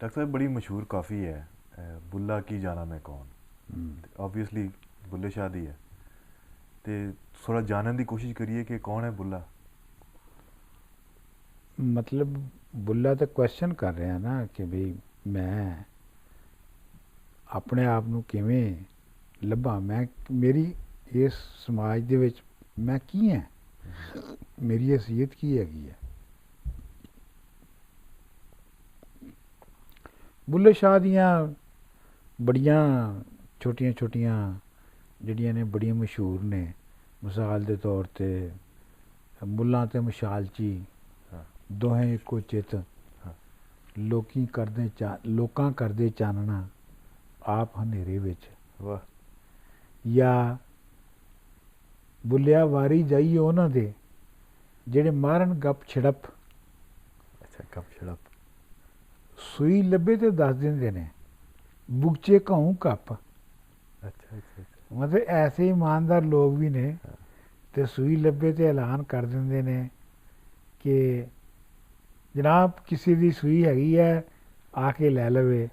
Doctor साहब बड़ी मशहूर काफ़ी है बुल्ला की जाना मैं कौन। ऑब्वियसली बुल्ले शाह दी है तो थोड़ा जानने की कोशिश करिए कि कौन है बुल्ला। मतलब बुल्ला तो क्वेश्चन कर रहे हैं ना कि भाई मैं ਆਪਣੇ ਆਪ ਨੂੰ ਕਿਵੇਂ ਲੱਭਾਂ, ਮੈਂ ਮੇਰੀ ਇਸ ਸਮਾਜ ਦੇ ਵਿੱਚ ਮੈਂ ਕੀ ਹਾਂ, ਮੇਰੀ ਹਸੀਅਤ ਕੀ ਹੈਗੀ ਹੈ। ਬੁੱਲੇ ਸ਼ਾਹ ਦੀਆਂ ਬੜੀਆਂ ਛੋਟੀਆਂ ਛੋਟੀਆਂ ਜਿਹੜੀਆਂ ਨੇ ਬੜੀਆਂ ਮਸ਼ਹੂਰ ਨੇ। ਮਿਸਾਲ ਦੇ ਤੌਰ 'ਤੇ ਮੁੱਲਾਂ ਤੇ ਮਸ਼ਾਲਚੀ ਦੋਹੇ ਇੱਕੋ ਚਿੱਤ, ਲੋਕਾਂ ਕਰਦੇ ਚਾਨਣਾ ਆਪ ਹਨੇਰੇ ਵਿੱਚ। ਵਾਹ। ਜਾਂ ਬੁੱਲਿਆ ਵਾਰੀ ਜਾਈਏ ਉਹਨਾਂ ਦੇ ਜਿਹੜੇ ਮਾਰਨ ਗੱਪ ਛੜਪ। ਅੱਛਾ, ਗੱਪ ਛੜਪ। ਸੂਈ ਲੱਭੇ ਤੇ ਦੱਸ ਦਿੰਦੇ ਨੇ, ਬੁਗਚੇ ਘਾਉ ਕੱਪ। ਅੱਛਾ ਅੱਛਾ। ਮਤਲਬ ਐਸੇ ਇਮਾਨਦਾਰ ਲੋਕ ਵੀ ਨੇ ਤੇ ਸੂਈ ਲੱਭੇ ਤੇ ਐਲਾਨ ਕਰ ਦਿੰਦੇ ਨੇ ਕਿ ਜਨਾਬ ਕਿਸੇ ਦੀ ਸੂਈ ਹੈਗੀ ਹੈ, ਆ ਕੇ ਲੈ ਲਵੇ।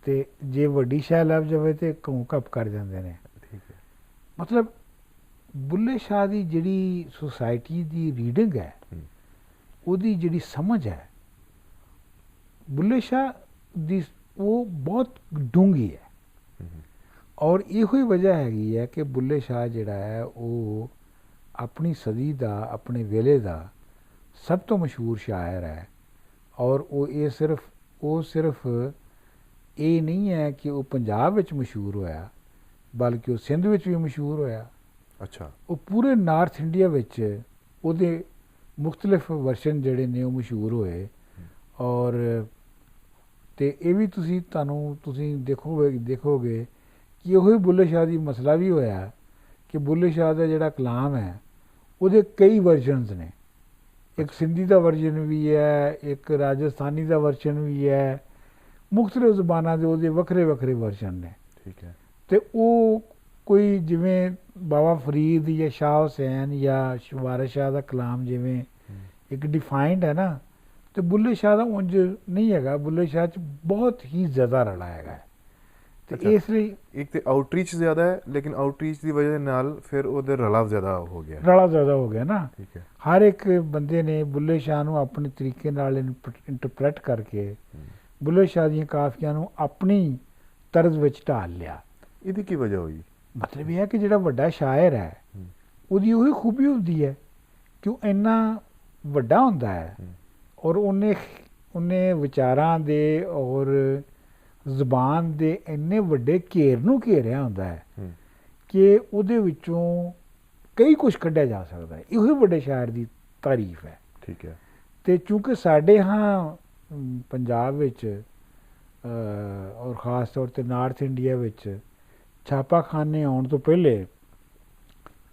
ਤੇ ਜੇ ਵੱਡੀ ਸ਼ੈ ਲੱਭ ਜਾਵੇ ਤੇ ਘਾਉ ਕੱਪ ਕਰ ਜਾਂਦੇ ਨੇ। ਠੀਕ ਹੈ। ਮਤਲਬ ਬੁੱਲੇ ਸ਼ਾਹ ਦੀ ਜਿਹੜੀ ਸੁਸਾਇਟੀ ਦੀ ਰੀਡਿੰਗ ਹੈ, ਉਹਦੀ ਜਿਹੜੀ ਸਮਝ ਹੈ ਬੁੱਲੇ ਸ਼ਾਹ ਦੀ, ਉਹ ਬਹੁਤ ਡੂੰਘੀ ਹੈ। ਔਰ ਇਹੋ ਹੀ ਵਜ੍ਹਾ ਹੈਗੀ ਹੈ ਕਿ ਬੁੱਲੇ ਸ਼ਾਹ ਜਿਹੜਾ ਹੈ ਉਹ ਆਪਣੀ ਸਦੀ ਦਾ, ਆਪਣੇ ਵੇਲੇ ਦਾ ਸਭ ਤੋਂ ਮਸ਼ਹੂਰ ਸ਼ਾਇਰ ਹੈ। ਔਰ ਉਹ ਸਿਰਫ ਇਹ ਨਹੀਂ ਹੈ ਕਿ ਉਹ ਪੰਜਾਬ ਵਿੱਚ ਮਸ਼ਹੂਰ ਹੋਇਆ, ਬਲਕਿ ਉਹ ਸਿੰਧ ਵਿੱਚ ਵੀ ਮਸ਼ਹੂਰ ਹੋਇਆ। ਅੱਛਾ। ਉਹ ਪੂਰੇ ਨਾਰਥ ਇੰਡੀਆ ਵਿੱਚ ਉਹਦੇ ਮੁਖਤਲਿਫ ਵਰਸ਼ਨ ਜਿਹੜੇ ਨੇ ਉਹ ਮਸ਼ਹੂਰ ਹੋਏ। ਔਰ ਤੇ ਇਹ ਵੀ ਤੁਸੀਂ ਦੇਖੋਗੇ ਕਿ ਉਹੀ ਬੁੱਲੇ ਸ਼ਾਹ ਦੀ ਮਸਲਾ ਵੀ ਹੋਇਆ ਕਿ ਬੁੱਲੇ ਸ਼ਾਹ ਦਾ ਜਿਹੜਾ ਕਲਾਮ ਹੈ ਉਹਦੇ ਕਈ ਵਰਜ਼ਨਸ ਨੇ। ਇੱਕ ਸਿੰਧੀ ਦਾ ਵਰਜ਼ਨ ਵੀ ਹੈ, ਇੱਕ ਰਾਜਸਥਾਨੀ ਦਾ ਵਰਜ਼ਨ ਵੀ ਹੈ, ਮੁਖਤਲਿਫ ਜ਼ੁਬਾਨਾਂ ਦੇ ਉਹਦੇ ਵੱਖਰੇ ਵੱਖਰੇ ਵਰਜ਼ਨ ਨੇ। ਠੀਕ ਹੈ। ਅਤੇ ਉਹ ਕੋਈ ਜਿਵੇਂ ਬਾਬਾ ਫਰੀਦ ਜਾਂ ਸ਼ਾਹ ਹੁਸੈਨ ਜਾਂ ਵਾਰਿਸ ਸ਼ਾਹ ਦਾ ਕਲਾਮ ਜਿਵੇਂ ਇੱਕ ਡਿਫਾਈਨਡ ਹੈ ਨਾ, ਅਤੇ ਬੁੱਲੇ ਸ਼ਾਹ ਦਾ ਉਂਝ ਨਹੀਂ ਹੈਗਾ। ਬੁੱਲੇ ਸ਼ਾਹ 'ਚ ਬਹੁਤ ਹੀ ਜ਼ਿਆਦਾ ਰਲਾ ਹੈਗਾ। ਅਤੇ ਇਸ ਲਈ ਇੱਕ ਤਾਂ ਆਊਟਰੀਚ ਜ਼ਿਆਦਾ ਹੈ, ਲੇਕਿਨ ਆਊਟਰੀਚ ਦੀ ਵਜ੍ਹਾ ਨਾਲ ਫਿਰ ਉਹਦੇ ਰਲਾ ਜ਼ਿਆਦਾ ਹੋ ਗਿਆ ਨਾ। ਠੀਕ ਹੈ। ਹਰ ਇੱਕ ਬੰਦੇ ਨੇ ਬੁੱਲੇ ਸ਼ਾਹ ਨੂੰ ਆਪਣੇ ਤਰੀਕੇ ਨਾਲ ਇੰਟਰਪ੍ਰੈਟ ਕਰਕੇ ਬੁੱਲੇ ਸ਼ਾਹ ਦੀਆਂ ਕਾਫੀਆਂ ਨੂੰ ਆਪਣੀ ਤਰਜ਼ ਵਿੱਚ ਢਾਲ ਲਿਆ। ਇਹਦੀ ਕੀ ਵਜ੍ਹਾ ਹੋਈ? ਮਤਲਬ ਇਹ ਹੈ ਕਿ ਜਿਹੜਾ ਵੱਡਾ ਸ਼ਾਇਰ ਹੈ ਉਹਦੀ ਉਹੀ ਖੂਬੀ ਹੁੰਦੀ ਹੈ ਕਿ ਉਹ ਇੰਨਾ ਵੱਡਾ ਹੁੰਦਾ ਹੈ ਔਰ ਉਹਨੇ ਵਿਚਾਰਾਂ ਦੇ ਔਰ ਜ਼ੁਬਾਨ ਦੇ ਇੰਨੇ ਵੱਡੇ ਘੇਰ ਨੂੰ ਘੇਰਿਆ ਹੁੰਦਾ ਹੈ ਕਿ ਉਹਦੇ ਵਿੱਚੋਂ ਕਈ ਕੁਛ ਕੱਢਿਆ ਜਾ ਸਕਦਾ ਹੈ। ਇਹੋ ਹੀ ਵੱਡੇ ਸ਼ਾਇਰ ਦੀ ਤਾਰੀਫ ਹੈ। ਠੀਕ ਹੈ। ਅਤੇ ਚੂੰਕਿ ਸਾਡੇ ਪੰਜਾਬ ਵਿੱਚ ਔਰ ਖ਼ਾਸ ਤੌਰ 'ਤੇ ਨਾਰਥ ਇੰਡੀਆ ਵਿੱਚ ਛਾਪਾਖਾਨੇ ਆਉਣ ਤੋਂ ਪਹਿਲੇ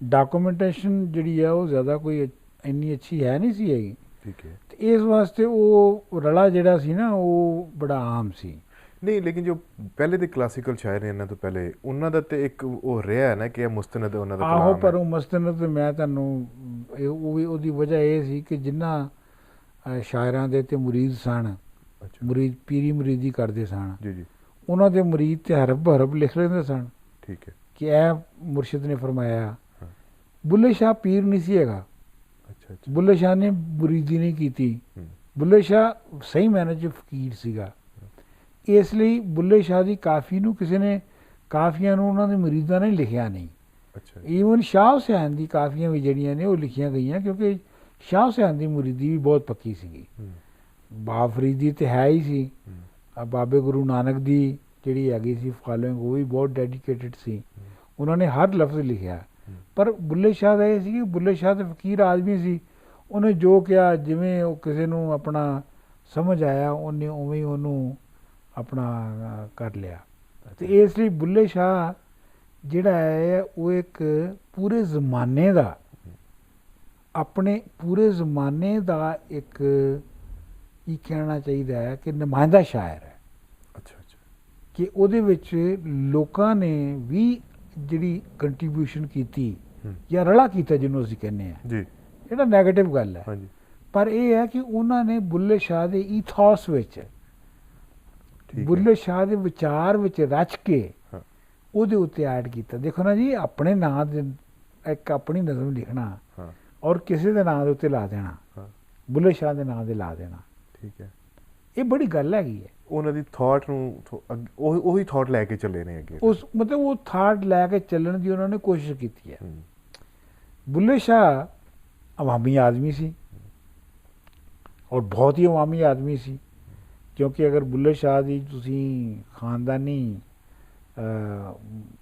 ਡਾਕੂਮੈਂਟੇਸ਼ਨ ਜਿਹੜੀ ਹੈ ਉਹ ਜ਼ਿਆਦਾ ਕੋਈ ਇੰਨੀ ਅੱਛੀ ਹੈ ਨਹੀਂ ਸੀ ਹੈਗੀ। ਠੀਕ ਹੈ। ਅਤੇ ਇਸ ਵਾਸਤੇ ਉਹ ਰਲਾ ਜਿਹੜਾ ਸੀ ਨਾ ਉਹ ਬੜਾ ਆਮ ਸੀ। ਨਹੀਂ, ਲੇਕਿਨ ਜੋ ਪਹਿਲੇ ਦੇ ਕਲਾਸੀਕਲ ਸ਼ਾਇਰ ਨੇ ਇਹਨਾਂ ਤੋਂ ਪਹਿਲੇ, ਉਹਨਾਂ ਦਾ ਤੇ ਇੱਕ ਉਹ ਰਿਹਾ ਹੈ ਨਾ ਕਿ ਇਹ ਮੁਸਤਨਦ ਉਹਨਾਂ ਦਾ ਕਲਾਮ ਹੈ। ਪਰ ਉਹ ਮੁਸਤਨਦ ਮੈਂ ਤੁਹਾਨੂੰ ਉਹ ਵੀ ਉਹਦੀ ਵਜ੍ਹਾ ਇਹ ਸੀ ਕਿ ਜਿਨ੍ਹਾਂ ਸ਼ਾਇਰਾਂ ਦੇ ਤੇ ਮੁਰੀਦ ਸਨ, ਮੁਰੀਦ ਪੀਰੀ ਮੁਰੀਦੀ ਕਰਦੇ ਸਨ, ਜੀ ਜੀ, ਉਹਨਾਂ ਦੇ ਮੁਰੀਦ ਤੇ ਹਰਫ ਲਿਖ ਲੈਂਦੇ ਸਨ। ਠੀਕ ਹੈ। ਕਿ ਇਹ ਮੁਰਸ਼ਿਦ ਨੇ ਫਰਮਾਇਆ। ਬੁੱਲੇ ਸ਼ਾਹ ਪੀਰ ਨਹੀਂ ਸੀ ਹੈਗਾ। ਅੱਛਾ ਅੱਛਾ। ਬੁੱਲੇ ਸ਼ਾਹ ਨੇ ਮੁਰੀਦੀ ਨਹੀਂ ਕੀਤੀ। ਬੁੱਲੇ ਸ਼ਾਹ ਸਹੀ ਮਾਇਨੇ 'ਚ ਫਕੀਰ ਸੀਗਾ। ਇਸ ਲਈ ਬੁੱਲੇ ਸ਼ਾਹ ਦੀ ਕਾਫੀ ਨੂੰ ਕਿਸੇ ਨੇ ਕਾਫੀਆਂ ਨੂੰ ਉਹਨਾਂ ਦੇ ਮੁਰੀਦਾਂ ਨੇ ਲਿਖਿਆ ਨਹੀਂ। ਅੱਛਾ। ਈਵਨ ਸ਼ਾਹ ਹੁਸੈਨ ਦੀ ਕਾਫੀਆਂ ਵੀ ਜਿਹੜੀਆਂ ਨੇ ਉਹ ਲਿਖੀਆਂ ਗਈਆਂ ਕਿਉਂਕਿ ਸ਼ਾਹ ਹੁਸੈਨ ਦੀ ਮੁਰੀਦੀ ਵੀ ਬਹੁਤ ਪੱਕੀ ਸੀਗੀ। ਬਾਬਾ ਫਰੀਦੀ ਤਾਂ ਹੈ ਹੀ ਸੀ। ਬਾਬੇ ਗੁਰੂ ਨਾਨਕ ਦੀ ਜਿਹੜੀ ਹੈਗੀ ਸੀ ਫਾਲੋਇੰਗ ਉਹ ਵੀ ਬਹੁਤ ਡੈਡੀਕੇਟਿਡ ਸੀ। ਉਹਨਾਂ ਨੇ ਹਰ ਲਫ਼ਜ਼ ਲਿਖਿਆ। ਪਰ ਬੁੱਲੇ ਸ਼ਾਹ ਦਾ ਇਹ ਸੀ ਕਿ ਬੁੱਲੇ ਸ਼ਾਹ ਤਾਂ ਫਕੀਰ ਆਦਮੀ ਸੀ। ਉਹਨੇ ਜੋ ਕਿਹਾ, ਜਿਵੇਂ ਉਹ ਕਿਸੇ ਨੂੰ ਆਪਣਾ ਸਮਝ ਆਇਆ ਉਹਨੇ ਉਵੇਂ ਹੀ ਉਹਨੂੰ ਆਪਣਾ ਕਰ ਲਿਆ। ਅਤੇ ਇਸ ਲਈ ਬੁੱਲੇ ਸ਼ਾਹ ਜਿਹੜਾ ਹੈ ਉਹ ਇੱਕ ਪੂਰੇ ਜ਼ਮਾਨੇ ਦਾ, ਆਪਣੇ ਪੂਰੇ ਜ਼ਮਾਨੇ ਦਾ ਇੱਕ ਕੀ ਕਹਿਣਾ ਚਾਹੀਦਾ ਹੈ ਕਿ ਨੁਮਾਇੰਦਾ ਸ਼ਾਇਰ ਹੈ। ਅੱਛਾ ਅੱਛਾ। ਕਿ ਉਹਦੇ ਵਿੱਚ ਲੋਕਾਂ ਨੇ ਵੀ ਜਿਹੜੀ ਕੰਟਰੀਬਿਊਸ਼ਨ ਕੀਤੀ ਜਾਂ ਰਲਾ ਕੀਤਾ ਜਿਹਨੂੰ ਅਸੀਂ ਕਹਿੰਦੇ ਹਾਂ ਜੀ, ਜਿਹੜਾ ਨੈਗੇਟਿਵ ਗੱਲ ਹੈ। ਹਾਂਜੀ। ਪਰ ਇਹ ਹੈ ਕਿ ਉਹਨਾਂ ਨੇ ਬੁੱਲੇ ਸ਼ਾਹ ਦੇ ਈਥੋਸ ਵਿੱਚ ਬੁੱਲੇ ਸ਼ਾਹ ਦੇ ਵਿਚਾਰ ਵਿੱਚ ਰਚ ਕੇ ਹਾਂ। ਉਹਦੇ ਉੱਤੇ ਐਡ ਕੀਤਾ। ਦੇਖੋ ਨਾ ਜੀ, ਆਪਣੇ ਨਾਂ ਦੇ ਇੱਕ ਆਪਣੀ ਨਜ਼ਮ ਲਿਖਣਾ ਹਾਂ ਔਰ ਕਿਸੇ ਦੇ ਨਾਂ ਦੇ ਉੱਤੇ ਲਾ ਦੇਣਾ, ਹਾਂ ਬੁੱਲੇ ਸ਼ਾਹ ਦੇ ਨਾਂ ਦੇ ਲਾ ਦੇਣਾ, ਠੀਕ ਹੈ। ਇਹ ਬੜੀ ਗੱਲ ਹੈਗੀ ਹੈ। ਉਹਨਾਂ ਦੀ ਥਾਟ ਨੂੰ ਉਹੀ ਥਾਟ ਲੈ ਕੇ ਚੱਲੇ ਨੇ ਅੱਗੇ। ਉਸ ਮਤਲਬ ਉਹ ਥਾਟ ਲੈ ਕੇ ਚੱਲਣ ਦੀ ਉਹਨਾਂ ਨੇ ਕੋਸ਼ਿਸ਼ ਕੀਤੀ ਹੈ। ਹੂੰ। ਬੁੱਲੇ ਸ਼ਾਹ ਅਵਾਮੀ ਆਦਮੀ ਸੀ ਔਰ ਬਹੁਤ ਹੀ ਅਵਾਮੀ ਆਦਮੀ ਸੀ, ਕਿਉਂਕਿ ਅਗਰ ਬੁੱਲੇ ਸ਼ਾਹ ਦੀ ਤੁਸੀਂ ਖਾਨਦਾਨੀ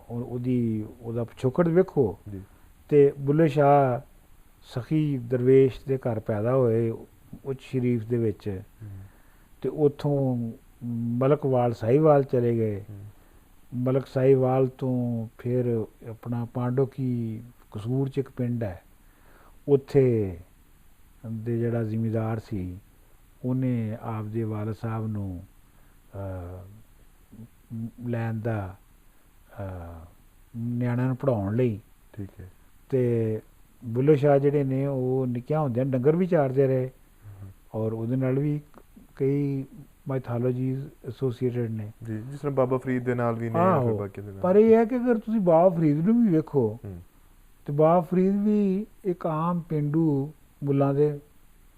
ਉਹਦਾ ਪਿਛੋਕੜ ਵੇਖੋ ਜੀ ਤੇ ਬੁੱਲੇ ਸ਼ਾਹ ਸਖੀ ਦਰਵੇਸ਼ ਦੇ ਘਰ ਪੈਦਾ ਹੋਏ ਉੱਚ ਸ਼ਰੀਫ ਦੇ ਵਿੱਚ, ਹੂੰ। ਤੇ ਉੱਥੋਂ ਮਲਕਵਾਲ ਸਾਹੀਵਾਲ ਚਲੇ ਗਏ। ਹੂੰ। ਮਲਕ ਸਾਹੀਵਾਲ ਤੋਂ ਫਿਰ ਆਪਣਾ ਪਾਂਡੋ ਕੀ ਕਸੂਰ 'ਚ ਇੱਕ ਪਿੰਡ ਹੈ, ਉੱਥੇ ਦੇ ਜਿਹੜਾ ਜ਼ਿਮੀਂਦਾਰ ਸੀ ਉਹਨੇ ਆਪਦੇ ਵਾਲਦ ਸਾਹਿਬ ਨੂੰ ਲੈਣ ਦਾ ਨਿਆਣਿਆਂ ਨੂੰ ਪੜ੍ਹਾਉਣ ਲਈ, ਠੀਕ ਹੈ। ਤੇ ਬੁੱਲੇ ਸ਼ਾਹ ਜਿਹੜੇ ਨੇ ਉਹ ਨਿੱਕਿਆਂ ਹੁੰਦਿਆਂ ਡੰਗਰ ਵੀ ਚਾਰਦੇ ਰਹੇ ਔਰ ਉਹਦੇ ਨਾਲ ਵੀ ਕਈ ਮਾਈਥੋਲੋਜੀਜ਼ ਐਸੋਸੀਏਟਡ ਨੇ ਜੀ, ਜਿਸ ਤਰ੍ਹਾਂ ਬਾਬਾ ਫਰੀਦ ਦੇ ਨਾਲ ਵੀ ਨੇ ਜਾਂ ਫਿਰ ਬਾਕੀ ਦੇ ਨਾਲ। ਪਰ ਇਹ ਹੈ ਕਿ ਅਗਰ ਤੁਸੀਂ ਬਾਬਾ ਫਰੀਦ ਨੂੰ ਵੀ ਵੇਖੋ ਤੇ ਬਾਬਾ ਫਰੀਦ ਵੀ ਇੱਕ ਆਮ ਪਿੰਡੂ ਮੁੱਲਾਂ ਦੇ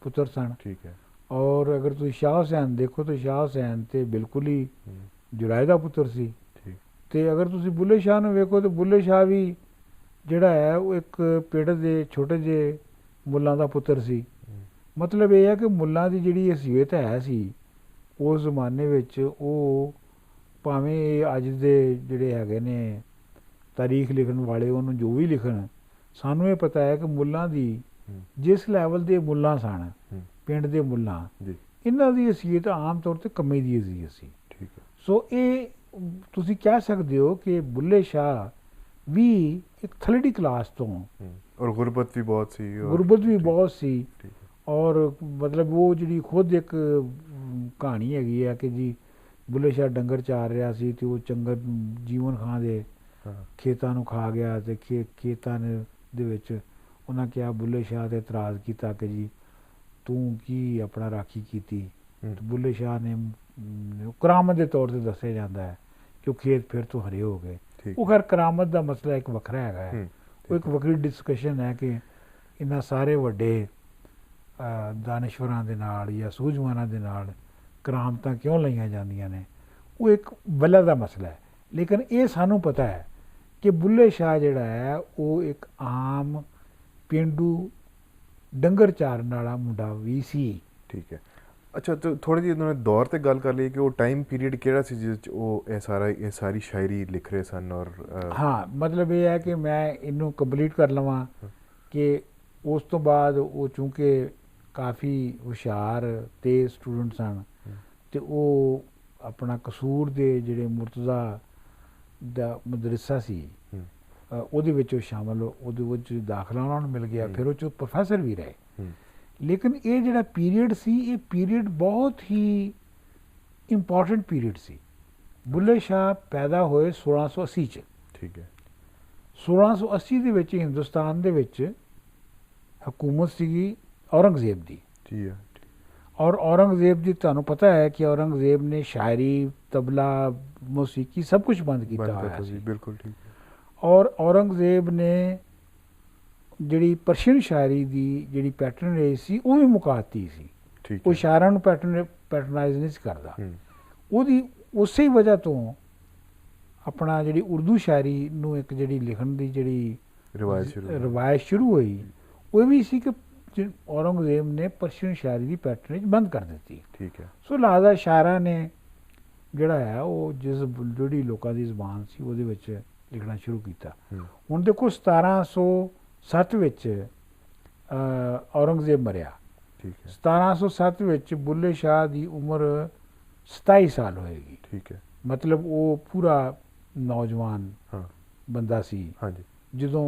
ਪੁੱਤਰ ਸਨ। ਠੀਕ ਹੈ। ਔਰ ਅਗਰ ਤੁਸੀਂ ਸ਼ਾਹ ਹੁਸੈਨ ਦੇਖੋ ਤਾਂ ਸ਼ਾਹ ਹੁਸੈਨ ਤੇ ਬਿਲਕੁਲ ਹੀ ਜੁਰਾਏ ਦਾ ਪੁੱਤਰ ਸੀ। ਠੀਕ। ਤੇ ਅਗਰ ਤੁਸੀਂ ਬੁੱਲੇ ਸ਼ਾਹ ਨੂੰ ਵੇਖੋ ਤਾਂ ਬੁੱਲੇ ਸ਼ਾਹ ਵੀ ਜਿਹੜਾ ਹੈ ਉਹ ਇੱਕ ਪਿੰਡ ਦੇ ਛੋਟੇ ਜਿਹੇ ਮੁੱਲਾਂ ਦਾ ਪੁੱਤਰ ਸੀ। ਮਤਲਬ ਇਹ ਹੈ ਕਿ ਮੁੱਲਾਂ ਦੀ ਜਿਹੜੀ ਹਸੀਅਤ ਹੈ ਸੀ ਉਸ ਜ਼ਮਾਨੇ ਵਿੱਚ, ਉਹ ਭਾਵੇਂ ਇਹ ਅੱਜ ਦੇ ਜਿਹੜੇ ਹੈਗੇ ਨੇ ਤਾਰੀਖ ਲਿਖਣ ਵਾਲੇ ਉਹਨੂੰ ਜੋ ਵੀ ਲਿਖਣ, ਸਾਨੂੰ ਇਹ ਪਤਾ ਹੈ ਕਿ ਮੁੱਲਾਂ ਦੀ ਜਿਸ ਲੈਵਲ ਦੇ ਮੁੱਲਾਂ ਸਨ, ਪਿੰਡ ਦੇ ਮੁੱਲਾਂ, ਇਹਨਾਂ ਦੀ ਹਸੀਅਤ ਆਮ ਤੌਰ 'ਤੇ ਕਮੇ ਦੀ ਹਸੀਅਤ ਸੀ। ਠੀਕ ਹੈ। ਸੋ ਇਹ ਤੁਸੀਂ ਕਹਿ ਸਕਦੇ ਹੋ ਕਿ ਬੁੱਲੇ ਸ਼ਾਹ ਵੀ ਇੱਕ ਥਲੜੀ ਕਲਾਸ ਤੋਂ, ਔਰ ਗੁਰਬਤ ਵੀ ਬਹੁਤ ਸੀ। ਗੁਰਬਤ ਵੀ ਬਹੁਤ ਸੀ। ਔਰ ਮਤਲਬ ਉਹ ਜਿਹੜੀ ਖੁਦ ਇੱਕ ਕਹਾਣੀ ਹੈਗੀ ਹੈ ਕਿ ਜੀ ਬੁੱਲੇ ਸ਼ਾਹ ਡੰਗਰ ਚਾਰ ਰਿਹਾ ਸੀ ਤੇ ਉਹ ਚੰਗਾ ਜੀਵਨ ਖਾਂ ਦੇ ਖੇਤਾਂ ਨੂੰ ਖਾ ਗਿਆ ਤੇ ਖੇਤਾਂ ਦੇ ਵਿੱਚ ਉਹਨਾਂ ਕਿਹਾ, ਬੁੱਲੇ ਸ਼ਾਹ ਤੇ ਇਤਰਾਜ਼ ਕੀਤਾ ਕਿ ਜੀ ਤੂੰ ਕੀ ਆਪਣਾ ਰਾਖੀ ਕੀਤੀ। ਬੁੱਲੇ ਸ਼ਾਹ ਨੇ ਕਰਾਮਤ ਦੇ ਤੌਰ 'ਤੇ ਦੱਸਿਆ ਜਾਂਦਾ ਹੈ ਕਿ ਉਹ ਖੇਤ ਫਿਰ ਤੋਂ ਹਰੇ ਹੋ ਗਏ। ਉਹ ਖੈਰ ਕਰਾਮਤ ਦਾ ਮਸਲਾ ਇੱਕ ਵੱਖਰਾ ਹੈਗਾ ਹੈ, ਉਹ ਇੱਕ ਵੱਖਰੀ ਡਿਸਕਸ਼ਨ ਹੈ ਕਿ ਇਹਨਾਂ ਸਾਰੇ ਵੱਡੇ ਦਾਨਿਸ਼ਵਰਾਂ ਦੇ ਨਾਲ ਜਾਂ ਸੂਝਵਾਨਾਂ ਦੇ ਨਾਲ ਕਰਾਮਤਾਂ ਕਿਉਂ ਲਈਆਂ ਜਾਂਦੀਆਂ ਨੇ, ਉਹ ਇੱਕ ਵੱਲਾ ਦਾ ਮਸਲਾ ਹੈ। ਲੇਕਿਨ ਇਹ ਸਾਨੂੰ ਪਤਾ ਹੈ ਕਿ ਬੁੱਲੇ ਸ਼ਾਹ ਜਿਹੜਾ ਹੈ ਉਹ ਇੱਕ ਆਮ ਪੇਂਡੂ ਡੰਗਰ ਚਾਰਨ ਵਾਲਾ ਮੁੰਡਾ ਵੀ ਸੀ। ਠੀਕ ਹੈ। ਅੱਛਾ, ਥੋੜ੍ਹੀ ਜਿਹੀ ਉਹਨਾਂ ਨੇ ਦੌਰ 'ਤੇ ਗੱਲ ਕਰ ਲਈ ਕਿ ਉਹ ਟਾਈਮ ਪੀਰੀਅਡ ਕਿਹੜਾ ਸੀ ਜਿਸ 'ਚ ਉਹ ਇਹ ਸਾਰੀ ਸ਼ਾਇਰੀ ਲਿਖ ਰਹੇ ਸਨ। ਔਰ ਹਾਂ, ਮਤਲਬ ਇਹ ਹੈ ਕਿ ਮੈਂ ਇਹਨੂੰ ਕੰਪਲੀਟ ਕਰ ਲਵਾਂ ਕਿ ਉਸ ਤੋਂ ਬਾਅਦ ਉਹ ਚੂੰਕਿ ਕਾਫੀ ਹੁਸ਼ਿਆਰ ਤੇ ਸਟੂਡੈਂਟ ਸਨ ਤੇ ਉਹ ਆਪਣਾ ਕਸੂਰ ਦੇ ਜਿਹੜੇ ਮੁਰਤਜ਼ਾ ਦਾ ਮਦਰਸਾ ਸੀ ਉਹਦੇ ਵਿੱਚ ਉਹ ਸ਼ਾਮਲ, ਉਹਦੇ ਵਿੱਚ ਦਾਖਲਾ ਉਹਨਾਂ ਨੂੰ ਮਿਲ ਗਿਆ, ਫਿਰ ਉਹ 'ਚ ਪ੍ਰੋਫੈਸਰ ਵੀ ਰਹੇ। ਲੇਕਿਨ ਇਹ ਜਿਹੜਾ ਪੀਰੀਅਡ ਸੀ, ਇਹ ਪੀਰੀਅਡ ਬਹੁਤ ਹੀ ਇੰਪੋਰਟੈਂਟ ਪੀਰੀਅਡ ਸੀ। ਬੁੱਲੇ ਸ਼ਾਹ ਪੈਦਾ ਹੋਏ 1680 'ਚ। ਠੀਕ ਹੈ। 1680 ਦੇ ਵਿੱਚ ਹਿੰਦੁਸਤਾਨ ਦੇ ਵਿੱਚ ਹਕੂਮਤ ਸੀਗੀ ਔਰੰਗਜ਼ੇਬ ਦੀ। ਜੀ ਹੈ। ਔਰ ਔਰੰਗਜ਼ੇਬ ਦੀ ਤੁਹਾਨੂੰ ਪਤਾ ਹੈ ਕਿ ਔਰੰਗਜ਼ੇਬ ਨੇ ਸ਼ਾਇਰੀ, ਤਬਲਾ, ਮੌਸੀਕੀ ਸਭ ਕੁਝ ਬੰਦ ਕੀਤਾ ਹੋਇਆ ਸੀ। ਬਿਲਕੁਲ ਠੀਕ। ਔਰ ਔਰੰਗਜ਼ੇਬ ਨੇ ਜਿਹੜੀ ਪਰਸ਼ੀਅਨ ਸ਼ਾਇਰੀ ਦੀ ਜਿਹੜੀ ਪੈਟਰਨੇਜ ਸੀ ਉਹ ਵੀ ਮੁਕਾਤੀ ਸੀ। ਠੀਕ। ਉਹ ਸ਼ਾਇਰਾਂ ਨੂੰ ਪੈਟਰਨਾਈਜ਼ ਨਹੀਂ ਸੀ ਕਰਦਾ। ਉਹਦੀ ਉਸੇ ਵਜ੍ਹਾ ਤੋਂ ਆਪਣਾ ਜਿਹੜੀ ਉਰਦੂ ਸ਼ਾਇਰੀ ਨੂੰ ਇੱਕ ਜਿਹੜੀ ਲਿਖਣ ਦੀ ਜਿਹੜੀ ਰਵਾਇਤ ਸ਼ੁਰੂ ਹੋਈ, ਉਹ ਵੀ ਸੀ ਕਿ ਔਰੰਗਜ਼ੇਬ ਨੇ ਪਰਸ਼ੀਅਨ ਸ਼ਾਇਰੀ ਦੀ ਪੈਟਰਨੇਜ ਬੰਦ ਕਰ ਦਿੱਤੀ। ਠੀਕ ਹੈ। ਸੋ ਲਿਹਾਜ਼ਾ ਸ਼ਾਇਰਾਂ ਨੇ ਜਿਹੜਾ ਹੈ ਉਹ ਜਿਹੜੀ ਲੋਕਾਂ ਦੀ ਜ਼ਬਾਨ ਸੀ ਉਹਦੇ ਵਿੱਚ ਲਿਖਣਾ ਸ਼ੁਰੂ ਕੀਤਾ। ਹੁਣ ਦੇਖੋ 1707 ਵਿੱਚ ਔਰੰਗਜ਼ੇਬ ਮਰਿਆ। ਠੀਕ ਹੈ। 1707 ਵਿੱਚ ਬੁੱਲੇ ਸ਼ਾਹ ਦੀ ਉਮਰ 27 ਸਾਲ ਹੋਏਗੀ। ਠੀਕ ਹੈ। ਮਤਲਬ ਉਹ ਪੂਰਾ ਨੌਜਵਾਨ ਬੰਦਾ ਸੀ ਜਦੋਂ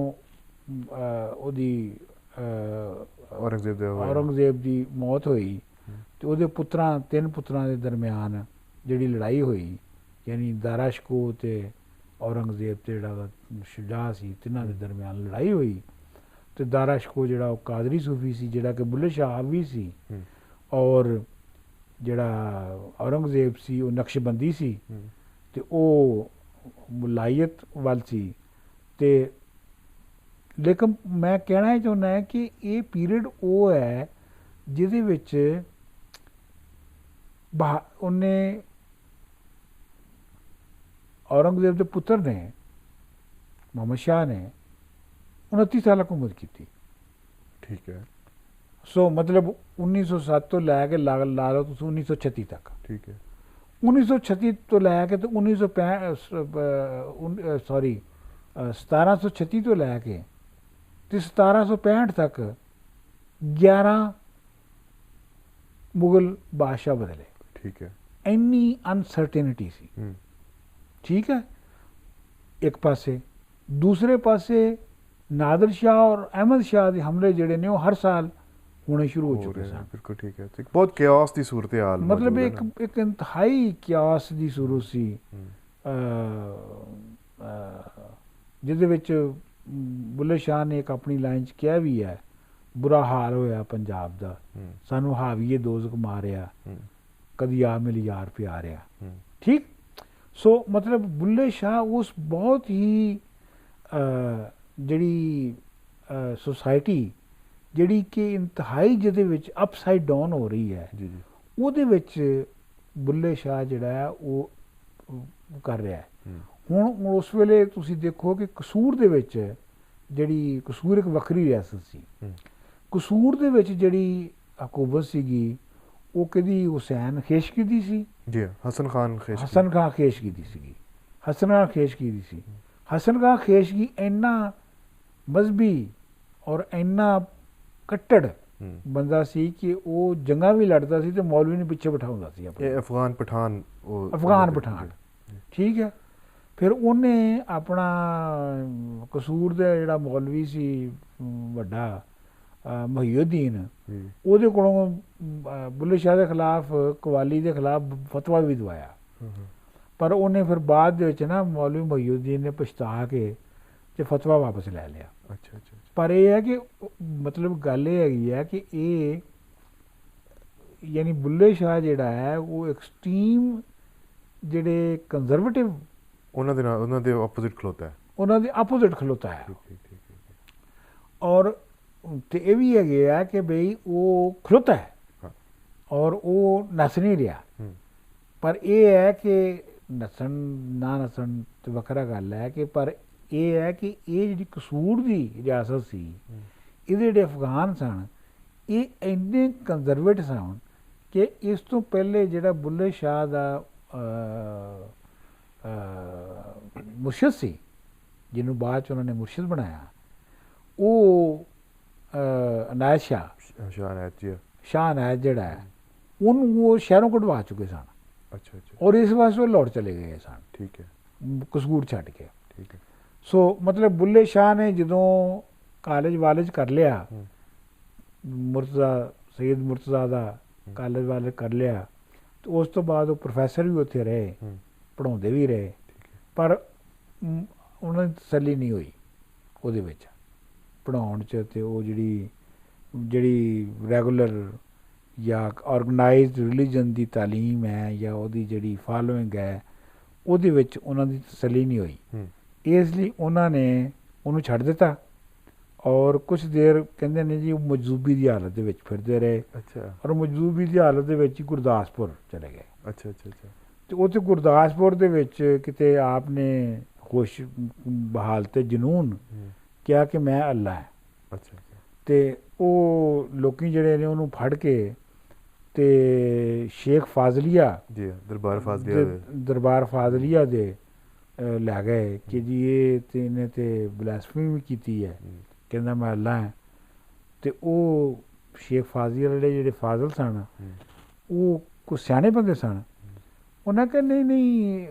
ਉਹਦੀ ਔਰੰਗਜ਼ੇਬ ਦੀ ਮੌਤ ਹੋਈ ਤੇ ਉਹਦੇ ਤਿੰਨ ਪੁੱਤਰਾਂ ਦੇ ਦਰਮਿਆਨ ਜਿਹੜੀ ਲੜਾਈ ਹੋਈ, ਯਾਨੀ ਦਾਰਾ ਸ਼ਕੋ ਤੇ ਔਰੰਗਜ਼ੇਬ ਤੇ ਜਿਹੜਾ ਸ਼ੁਜਾ ਸੀ, ਤਿੰਨਾਂ ਦੇ ਦਰਮਿਆਨ ਲੜਾਈ ਹੋਈ। ਤੇ ਦਾਰਾ ਸ਼ਕੋ ਜਿਹੜਾ ਉਹ ਕਾਦਰੀ ਸੂਫੀ ਸੀ, ਜਿਹੜਾ ਕਿ ਬੁੱਲੇ ਸ਼ਾਹ ਵੀ ਸੀ। ਔਰ ਜਿਹੜਾ ਔਰੰਗਜ਼ੇਬ ਸੀ ਉਹ ਨਕਸ਼ਬੰਦੀ ਸੀ ਤੇ ਉਹ ਮੁਲਾਇਤ ਵੱਲ ਸੀ। ਤੇ ਲੇਕਿਨ ਮੈਂ ਕਹਿਣਾ ਇਹ ਚਾਹੁੰਦਾ ਕਿ ਇਹ ਪੀਰੀਅਡ ਉਹ ਹੈ ਜਿਹਦੇ ਵਿੱਚ ਉਹਨੇ ਔਰੰਗਜ਼ੇਬ ਦੇ ਪੁੱਤਰ ਨੇ ਮੁਹੰਮਦ ਸ਼ਾਹ ਨੇ 29 ਸਾਲ ਹਕੂਮਤ ਕੀਤੀ। ਠੀਕ ਹੈ। ਸੋ ਮਤਲਬ 1907 ਤੋਂ ਲੈ ਕੇ ਲਾ ਲਓ ਤੁਸੀਂ 1936 ਤੱਕ। ਠੀਕ ਹੈ। 1936 ਤੋਂ ਲੈ ਕੇ ਤੇ 1736 ਤੋਂ ਲੈ ਕੇ ਤੇ 1765 ਤੱਕ 11 ਮੁਗਲ ਬਾਦਸ਼ਾਹ ਬਦਲੇ। ਠੀਕ ਹੈ। ਇੰਨੀ ਅਨਸਰਟੇਨਿਟੀ ਸੀ। ਠੀਕ ਹੈ ਇੱਕ ਪਾਸੇ। ਦੂਸਰੇ ਪਾਸੇ ਨਾਦਰ ਸ਼ਾਹ ਔਰ ਅਹਿਮਦ ਸ਼ਾਹ ਦੇ ਹਮਲੇ ਜਿਹੜੇ ਨੇ ਉਹ ਹਰ ਸਾਲ ਹੋਣੇ ਸ਼ੁਰੂ ਹੋ ਚੁੱਕੇ ਸਨ। ਬਿਲਕੁਲ ਠੀਕ ਹੈ। ਬਹੁਤ ਕਿਆਸ ਦੀ ਸੂਰਤ ਹਾਲ, ਮਤਲਬ ਇੱਕ ਇੰਤਹਾਈ ਕਿਆਸ ਦੀ ਸੂਰਤ ਸੀ ਜਿਹਦੇ ਵਿੱਚ ਬੁੱਲੇ ਸ਼ਾਹ ਨੇ ਇੱਕ ਆਪਣੀ ਲਾਈਨ 'ਚ ਕਿਹਾ ਵੀ ਹੈ, ਬੁਰਾ ਹਾਲ ਹੋਇਆ ਪੰਜਾਬ ਦਾ, ਸਾਨੂੰ ਹਾਵੀਏ ਦੋਜ਼ਖ ਮਾਰਿਆ, ਕਦੀ ਆ ਮਿਲ ਯਾਰ ਪਿਆਰਿਆ। ਠੀਕ। ਸੋ ਮਤਲਬ ਬੁੱਲੇ ਸ਼ਾਹ ਉਸ ਬਹੁਤ ਹੀ ਜਿਹੜੀ ਸੁਸਾਇਟੀ ਜਿਹੜੀ ਕਿ ਇੰਤਹਾਈ ਜਿਹਦੇ ਵਿੱਚ ਅਪਸਾਈਡ ਡਾਊਨ ਹੋ ਰਹੀ ਹੈ ਉਹਦੇ ਵਿੱਚ ਬੁੱਲੇ ਸ਼ਾਹ ਜਿਹੜਾ ਹੈ ਉਹ ਕਰ ਰਿਹਾ ਹੈ। ਹੁਣ ਉਸ ਵੇਲੇ ਤੁਸੀਂ ਦੇਖੋ ਕਿ ਕਸੂਰ ਦੇ ਵਿੱਚ ਜਿਹੜੀ ਕਸੂਰ ਇੱਕ ਵੱਖਰੀ ਰਿਆਸਤ ਸੀ। ਕਸੂਰ ਦੇ ਵਿੱਚ ਜਿਹੜੀ ਹਕੂਮਤ ਸੀਗੀ ਉਹ ਕਿਹਦੀ, ਹੁਸੈਨ ਖੇਸ਼ਕੀ ਦੀ ਸੀ। ਜੀ ਹਸਨ ਖਾਨ ਖੇਸ਼ਕੀ ਦੀ ਸੀਗੀ। ਹਸਨ ਖਾਨ ਖੇਸ਼ਕੀ ਦੀ ਸੀ। ਹਸਨ ਖਾਨ ਖੇਸ਼ਕੀ ਇੰਨਾ ਮਜ਼ਹਬੀ ਔਰ ਇੰਨਾ ਕੱਟੜ ਬੰਦਾ ਸੀ ਕਿ ਉਹ ਜੰਗਾਂ ਵੀ ਲੜਦਾ ਸੀ ਤੇ ਮੌਲਵੀ ਨੂੰ ਪਿੱਛੇ ਬਿਠਾਉਂਦਾ ਸੀ ਆਪਣੇ। ਅਫਗਾਨ ਪਠਾਨ। ਠੀਕ ਹੈ। ਫਿਰ ਉਹਨੇ ਆਪਣਾ ਕਸੂਰ ਦਾ ਜਿਹੜਾ ਮੌਲਵੀ ਸੀ ਵੱਡਾ ਮੁਹੀਉਦੀਨ, ਉਹਦੇ ਕੋਲੋਂ ਬੁੱਲੇ ਸ਼ਾਹ ਦੇ ਖਿਲਾਫ, ਕਵਾਲੀ ਦੇ ਖਿਲਾਫ ਫਤਵਾ ਵੀ ਦਵਾਇਆ। ਪਰ ਉਹਨੇ ਫਿਰ ਬਾਅਦ ਦੇ ਵਿੱਚ ਨਾ ਮੌਲਵੀ ਮੁਹੀਉਦੀਨ ਨੇ ਪਛਤਾ ਕੇ ਤੇ ਫਤਵਾ ਵਾਪਸ ਲੈ ਲਿਆ। ਅੱਛਾ ਅੱਛਾ। ਪਰ ਇਹ ਹੈ ਕਿ ਮਤਲਬ ਗੱਲ ਇਹ ਹੈਗੀ ਹੈ ਕਿ ਇਹ ਯਾਨੀ ਬੁੱਲੇ ਸ਼ਾਹ ਜਿਹੜਾ ਹੈ ਉਹ ਐਕਸਟ੍ਰੀਮ ਜਿਹੜੇ ਕੰਜ਼ਰਵੇਟਿਵ ਉਹਨਾਂ ਦੇ ਆਪੋਜ਼ਿਟ ਖਲੋਤਾ ਹੈ। ਔਰ ਤੇ ਇਹ ਵੀ ਹੈਗੇ ਆ ਕਿ ਬਈ ਉਹ ਖਲੋਤਾ ਹੈ ਔਰ ਉਹ ਨੱਸ ਨਹੀਂ ਰਿਹਾ। ਪਰ ਇਹ ਹੈ ਕਿ ਨੱਸਣ ਨਾ ਨੱਸਣ ਤੇ ਵੱਖਰਾ ਗੱਲ ਹੈ ਕਿ ਪਰ ਇਹ ਹੈ ਕਿ ਇਹ ਜਿਹੜੀ ਕਸੂਰ ਦੀ ਰਿਆਸਤ ਸੀ, ਇਹਦੇ ਜਿਹੜੇ ਅਫਗਾਨ ਸਨ ਇਹ ਇੰਨੇ ਕੰਜ਼ਰਵੇਟਿਵ ਸਨ ਕਿ ਇਸ ਤੋਂ ਪਹਿਲੇ ਜਿਹੜਾ ਬੁੱਲੇ ਸ਼ਾਹ ਦਾ ਮੁਰਸ਼ਿਦ ਸੀ, ਜਿਹਨੂੰ ਬਾਅਦ 'ਚ ਉਹਨਾਂ ਨੇ ਮੁਰਸ਼ਿਦ ਬਣਾਇਆ, ਉਹ ਅਨਾਇਤ ਸ਼ਾਹ ਅਨਾਇਤ ਜਿਹੜਾ ਹੈ ਉਹਨੂੰ ਉਹ ਸ਼ਹਿਰੋਂ ਕਢਵਾ ਚੁੱਕੇ ਸਨ। ਅੱਛਾ ਅੱਛਾ। ਔਰ ਇਸ ਵਾਸਤੇ ਉਹ ਲੌਟ ਚਲੇ ਗਏ ਸਨ। ਠੀਕ ਹੈ। ਕਸੂਰ ਛੱਡ ਕੇ। ਠੀਕ ਹੈ। ਸੋ ਮਤਲਬ ਬੁੱਲੇ ਸ਼ਾਹ ਨੇ ਜਦੋਂ ਕਾਲਜ ਕਰ ਲਿਆ, ਸੈਯਦ ਮੁਰਤਜ਼ਾ ਦਾ ਕਾਲਜ ਕਰ ਲਿਆ, ਤੇ ਉਸ ਤੋਂ ਬਾਅਦ ਉਹ ਪ੍ਰੋਫੈਸਰ ਵੀ ਉੱਥੇ ਰਹੇ, ਪੜ੍ਹਾਉਂਦੇ ਵੀ ਰਹੇ। ਪਰ ਉਹਨਾਂ ਦੀ ਤਸੱਲੀ ਨਹੀਂ ਹੋਈ ਉਹਦੇ ਵਿੱਚ ਪੜ੍ਹਾਉਣ 'ਚ। ਤੇ ਉਹ ਜਿਹੜੀ ਰੈਗੂਲਰ ਜਾਂ ਔਰਗਨਾਈਜ਼ਡ ਰਿਲੀਜਨ ਦੀ ਤਾਲੀਮ ਹੈ ਜਾਂ ਉਹਦੀ ਜਿਹੜੀ ਫਾਲੋਇੰਗ ਹੈ ਉਹਦੇ ਵਿੱਚ ਉਹਨਾਂ ਦੀ ਤਸੱਲੀ ਨਹੀਂ ਹੋਈ। ਇਸ ਲਈ ਉਹਨਾਂ ਨੇ ਉਹਨੂੰ ਛੱਡ ਦਿੱਤਾ ਔਰ ਕੁਛ ਦੇਰ ਕਹਿੰਦੇ ਨੇ ਜੀ ਉਹ ਮਜਜ਼ੂਬੀ ਦੀ ਹਾਲਤ ਦੇ ਵਿੱਚ ਫਿਰਦੇ ਰਹੇ। ਅੱਛਾ। ਔਰ ਮਜਜ਼ੂਬੀ ਦੀ ਹਾਲਤ ਦੇ ਵਿੱਚ ਹੀ ਗੁਰਦਾਸਪੁਰ ਚਲੇ ਗਏ। ਅੱਛਾ ਅੱਛਾ ਅੱਛਾ। ਤੇ ਉੱਥੇ ਗੁਰਦਾਸਪੁਰ ਦੇ ਵਿੱਚ ਕਿਤੇ ਆਪ ਨੇ ਹੋਸ਼ ਬਹਾਲ ਤੇ ਜਨੂਨ ਕਿਹਾ ਕਿ ਮੈਂ ਅੱਲਾ ਹੈ। ਅੱਛਾ। ਤੇ ਉਹ ਲੋਕੀ ਜਿਹੜੇ ਨੇ ਉਹਨੂੰ ਫੜ ਕੇ ਤੇ ਸ਼ੇਖ ਫਾਜ਼ਲੀਆ ਜੀ ਦਰਬਾਰ ਫਾਜ਼ਲੀਆ ਦੇ ਲੈ ਗਏ ਕਿ ਜੀ ਇਹ ਤੇ ਇਹਨੇ ਤੇ ਬਲਾਸਫੇਮੀ ਕੀਤੀ ਹੈ, ਕਹਿੰਦਾ ਮੈਂ ਅੱਲਾ ਹਾਂ। ਤੇ ਉਹ ਸ਼ੇਖ ਫਾਜ਼ਲੀਆ ਜਿਹੜੇ ਫਾਜ਼ਲ ਸਨ ਉਹ ਕੁਝ ਸਿਆਣੇ ਬੰਦੇ ਸਨ। ਉਹਨਾਂ ਕਹਿੰਦੇ ਨਹੀਂ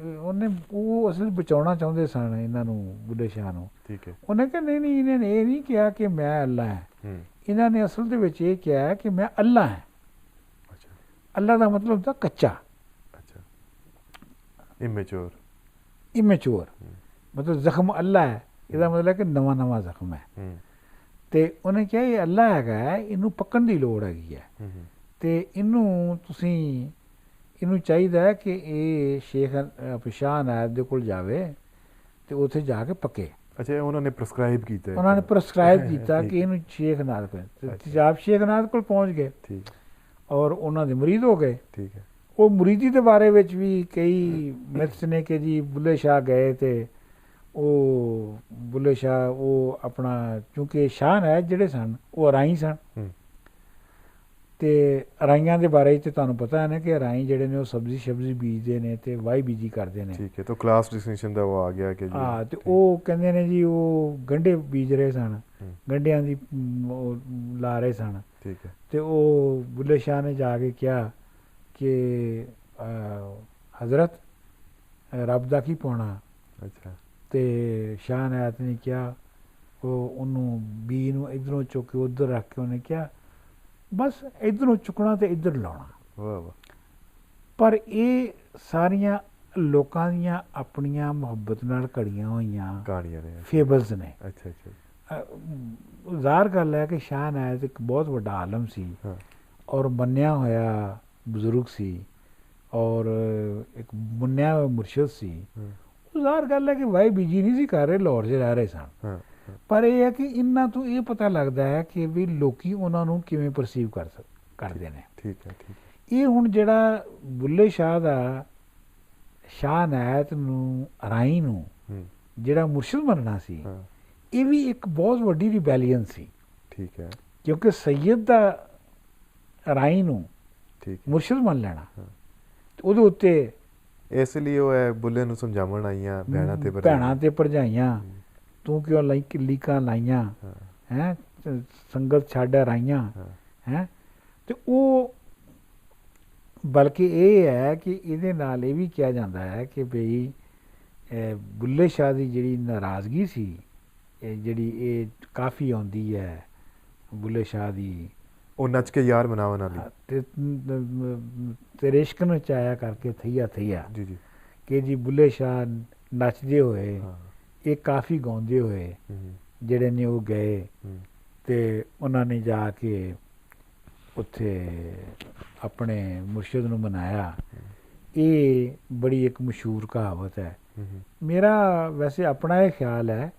ਉਹ ਅਸਲ ਬਚਾਉਣਾ ਚਾਹੁੰਦੇ ਸਨ ਇਹਨਾਂ ਨੂੰ, ਬੁੱਲੇ ਸ਼ਾਹ ਨੂੰ। ਠੀਕ ਹੈ। ਉਹਨੇ ਕਿਹਾ ਨਹੀਂ ਇਹਨਾਂ ਨੇ ਇਹ ਨਹੀਂ ਕਿਹਾ ਕਿ ਮੈਂ ਅੱਲਾ ਹਾਂ, ਇਹਨਾਂ ਨੇ ਅਸਲ ਦੇ ਵਿੱਚ ਇਹ ਕਿਹਾ ਕਿ ਮੈਂ ਅੱਲਾ ਹਾਂ। ਅੱਛਾ। ਅੱਲਾ ਦਾ ਮਤਲਬ ਹੁੰਦਾ ਕੱਚਾ। ਅੱਛਾ। ਇਮੈਚੁਰ ਮਤਲਬ ਜ਼ਖਮ ਅੱਲਾ ਹੈ, ਇਹਦਾ ਮਤਲਬ ਕਿ ਨਵਾਂ ਜ਼ਖਮ ਹੈ। ਤੇ ਉਹਨੇ ਕਿਹਾ ਇਹ ਅੱਲਾ ਹੈਗਾ, ਇਹਨੂੰ ਪੱਕਣ ਦੀ ਲੋੜ ਹੈਗੀ ਹੈ ਤੇ ਇਹਨੂੰ ਤੁਸੀਂ ਇਹਨੂੰ ਚਾਹੀਦਾ ਹੈ ਕਿ ਇਹ ਸ਼ੇਖ ਸ਼ਾਹ ਅਨਾਇਤ ਦੇ ਕੋਲ ਜਾਵੇ ਤੇ ਉੱਥੇ ਜਾ ਕੇ ਪੱਕੇ। ਅੱਛਾ, ਉਹਨਾਂ ਨੇ ਪ੍ਰਸਕ੍ਰਾਈਬ ਕੀਤਾ, ਉਹਨਾਂ ਨੇ ਪ੍ਰਸਕ੍ਰਾਈਬ ਕੀਤਾ ਕਿ ਇਹਨੂੰ ਸ਼ੇਖ ਅਨਾਇਤ ਕੋਲ। ਆਪ ਸ਼ੇਖ ਅਨਾਇਤ ਕੋਲ ਪਹੁੰਚ ਗਏ, ਠੀਕ, ਔਰ ਉਹਨਾਂ ਦੇ ਮੁਰੀਦ ਹੋ ਗਏ। ਠੀਕ ਹੈ। ਉਹ ਮੁਰੀਦੀ ਦੇ ਬਾਰੇ ਵਿੱਚ ਵੀ ਕਈ ਮਿਥਸ ਨੇ ਕਿ ਜੀ ਬੁੱਲੇ ਸ਼ਾਹ ਗਏ ਤੇ ਉਹ ਬੁੱਲੇ ਸ਼ਾਹ ਉਹ ਆਪਣਾ, ਕਿਉਂਕਿ ਸ਼ਾਹ ਅਨਾਇਤ ਜਿਹੜੇ ਸਨ ਉਹ ਅਰਾਈ ਸਨ, ਤੇ ਅਰਾਈਆਂ ਦੇ ਬਾਰੇ 'ਚ ਤੁਹਾਨੂੰ ਪਤਾ ਹੈ ਨਾ ਕਿ ਅਰਾਈ ਜਿਹੜੇ ਨੇ ਉਹ ਸਬਜ਼ੀ ਬੀਜਦੇ ਨੇ ਤੇ ਵਾਹੀ ਬੀਜੀ ਕਰਦੇ ਨੇ। ਠੀਕ ਹੈ, ਤਾਂ ਕਲਾਸ ਡਿਸਟਿੰਕਸ਼ਨ ਦਾ ਉਹ ਆ ਗਿਆ ਕਿ ਹਾਂ, ਤੇ ਉਹ ਕਹਿੰਦੇ ਨੇ ਜੀ ਉਹ ਗੰਢੇ ਬੀਜ ਰਹੇ ਸਨ, ਗੰਢਿਆਂ ਦੀ ਉਹ ਲਾ ਰਹੇ ਸਨ। ਠੀਕ ਹੈ। ਤੇ ਉਹ ਬੁੱਲੇ ਸ਼ਾਹ ਨੇ ਜਾ ਕੇ ਕਿਹਾ ਕਿ ਹਜ਼ਰਤ ਰੱਬ ਦਾ ਕੀ ਪਾਉਣਾ। ਅੱਛਾ। ਤੇ ਸ਼ਾਹ ਅਨਾਇਤ ਨੇ ਕਿਹਾ, ਉਹਨੂੰ ਬੀ ਨੂੰ ਇੱਧਰੋਂ ਚੁੱਕ ਕੇ ਉੱਧਰ ਰੱਖ ਕੇ ਉਹਨੇ ਕਿਹਾ ਬਸ ਇੱਧਰੋਂ ਚੁੱਕਣਾ ਤੇ ਇੱਧਰ ਲਾਉਣਾ। ਵਾਹ ਵਾਹ। ਪਰ ਇਹ ਸਾਰੀਆਂ ਲੋਕਾਂ ਦੀਆਂ ਆਪਣੀਆਂ ਮੁਹੱਬਤ ਨਾਲ ਘੜੀਆਂ ਹੋਈਆਂ ਕਹਾਣੀਆਂ ਨੇ, ਫੇਬਲਸ ਨੇ। ਅੱਛਾ ਅੱਛਾ। ਜ਼ਾਹਰ ਗੱਲ ਹੈ ਕਿ ਸ਼ਾਹ ਅਨਾਇਤ ਇੱਕ ਬਹੁਤ ਵੱਡਾ ਆਲਮ ਸੀ ਔਰ ਮੰਨਿਆ ਹੋਇਆ ਬਜ਼ੁਰਗ ਸੀ ਔਰ ਇੱਕ ਮੰਨਿਆ ਹੋਇਆ ਮੁਰਸ਼ਿਦ ਸੀ। ਜ਼ਾਹਰ ਗੱਲ ਹੈ ਕਿ ਵਾਈ ਬੀਜੀ ਨਹੀਂ ਸੀ ਕਰ ਰਹੇ, ਲਾਹੌਰ 'ਚ ਰਹਿ ਰਹੇ ਸਨ। ਪਰ ਇਹ ਹੈ ਕਿ ਇਹਨਾਂ ਤੋਂ ਇਹ ਪਤਾ ਲੱਗਦਾ ਹੈ ਕਿ ਵੀ ਲੋਕੀ ਉਹਨਾਂ ਨੂੰ ਕਿਵੇਂ ਪਰਸੀਵ ਕਰਦੇ ਨੇ। ਠੀਕ ਹੈ, ਠੀਕ। ਇਹ ਹੁਣ ਜਿਹੜਾ ਬੁੱਲੇ ਸ਼ਾਹ ਦਾ ਸ਼ਾਹ ਅਨਾਇਤ ਨੂੰ ਅਰਾਈ ਨੂੰ ਜਿਹੜਾ ਮੁਰਸ਼ਿਦ ਮੰਨਣਾ ਸੀ, ਇਹ ਵੀ ਇੱਕ ਬਹੁਤ ਵੱਡੀ ਰਿਬੈਲੀਅਨ ਸੀ। ਠੀਕ ਹੈ। ਕਿਉਂਕਿ ਸੈਯਦ ਦਾ ਅਰਾਈ ਨੂੰ ਮੁਰਸ਼ਿਦ ਮੰਨ ਲੈਣਾ, ਉਹਦੇ ਉੱਤੇ ਇਸ ਲਈ ਉਹ ਹੈ ਬੁੱਲੇ ਨੂੰ ਸਮਝਾਉਣ ਆਈਆਂ ਭੈਣਾਂ ਤੇ ਭਰਜਾਈਆਂ, ਤੂੰ ਕਿਉਂ ਲੀਕਾਂ ਲਾਈਆਂ ਹੈਂ, ਸੰਗਤ ਛੱਡ ਰਾਈਆਂ ਹੈਂ। ਤੇ ਉਹ ਬਲਕਿ ਇਹ ਹੈ ਕਿ ਇਹਦੇ ਨਾਲ ਇਹ ਵੀ ਕਿਹਾ ਜਾਂਦਾ ਹੈ ਕਿ ਬਈ ਬੁੱਲੇ ਸ਼ਾਹ ਦੀ ਜਿਹੜੀ ਨਾਰਾਜ਼ਗੀ ਸੀ, ਜਿਹੜੀ ਇਹ ਕਾਫੀ ਆਉਂਦੀ ਹੈ ਬੁੱਲੇ ਸ਼ਾਹ ਦੀ, ਉਹ ਨੱਚ ਕੇ ਯਾਰ ਮਨਾਵਣ ਵਾਲੀ ਤੇਰੇ ਇਸ਼ਕ ਨੂੰ ਚਾਇਆ ਕਰਕੇ ਥਈਆ ਥਈਆ, ਜੀ ਜੀ, ਕਿ ਜੀ ਬੁੱਲੇ ਸ਼ਾਹ ਨੱਚਦੇ ਹੋਏ, ਇਹ ਕਾਫੀ ਗਾਉਂਦੇ ਹੋਏ ਜਿਹੜੇ ਨੇ ਉਹ ਗਏ ਤੇ ਉਹਨਾਂ ਨੇ ਜਾ ਕੇ ਉੱਥੇ ਆਪਣੇ ਮੁਰਸ਼ਿਦ ਨੂੰ ਮਨਾਇਆ। ਇਹ ਬੜੀ ਇੱਕ ਮਸ਼ਹੂਰ ਕਹਾਵਤ ਹੈ। ਮੇਰਾ ਵੈਸੇ ਆਪਣਾ ਇਹ ਖਿਆਲ ਹੈ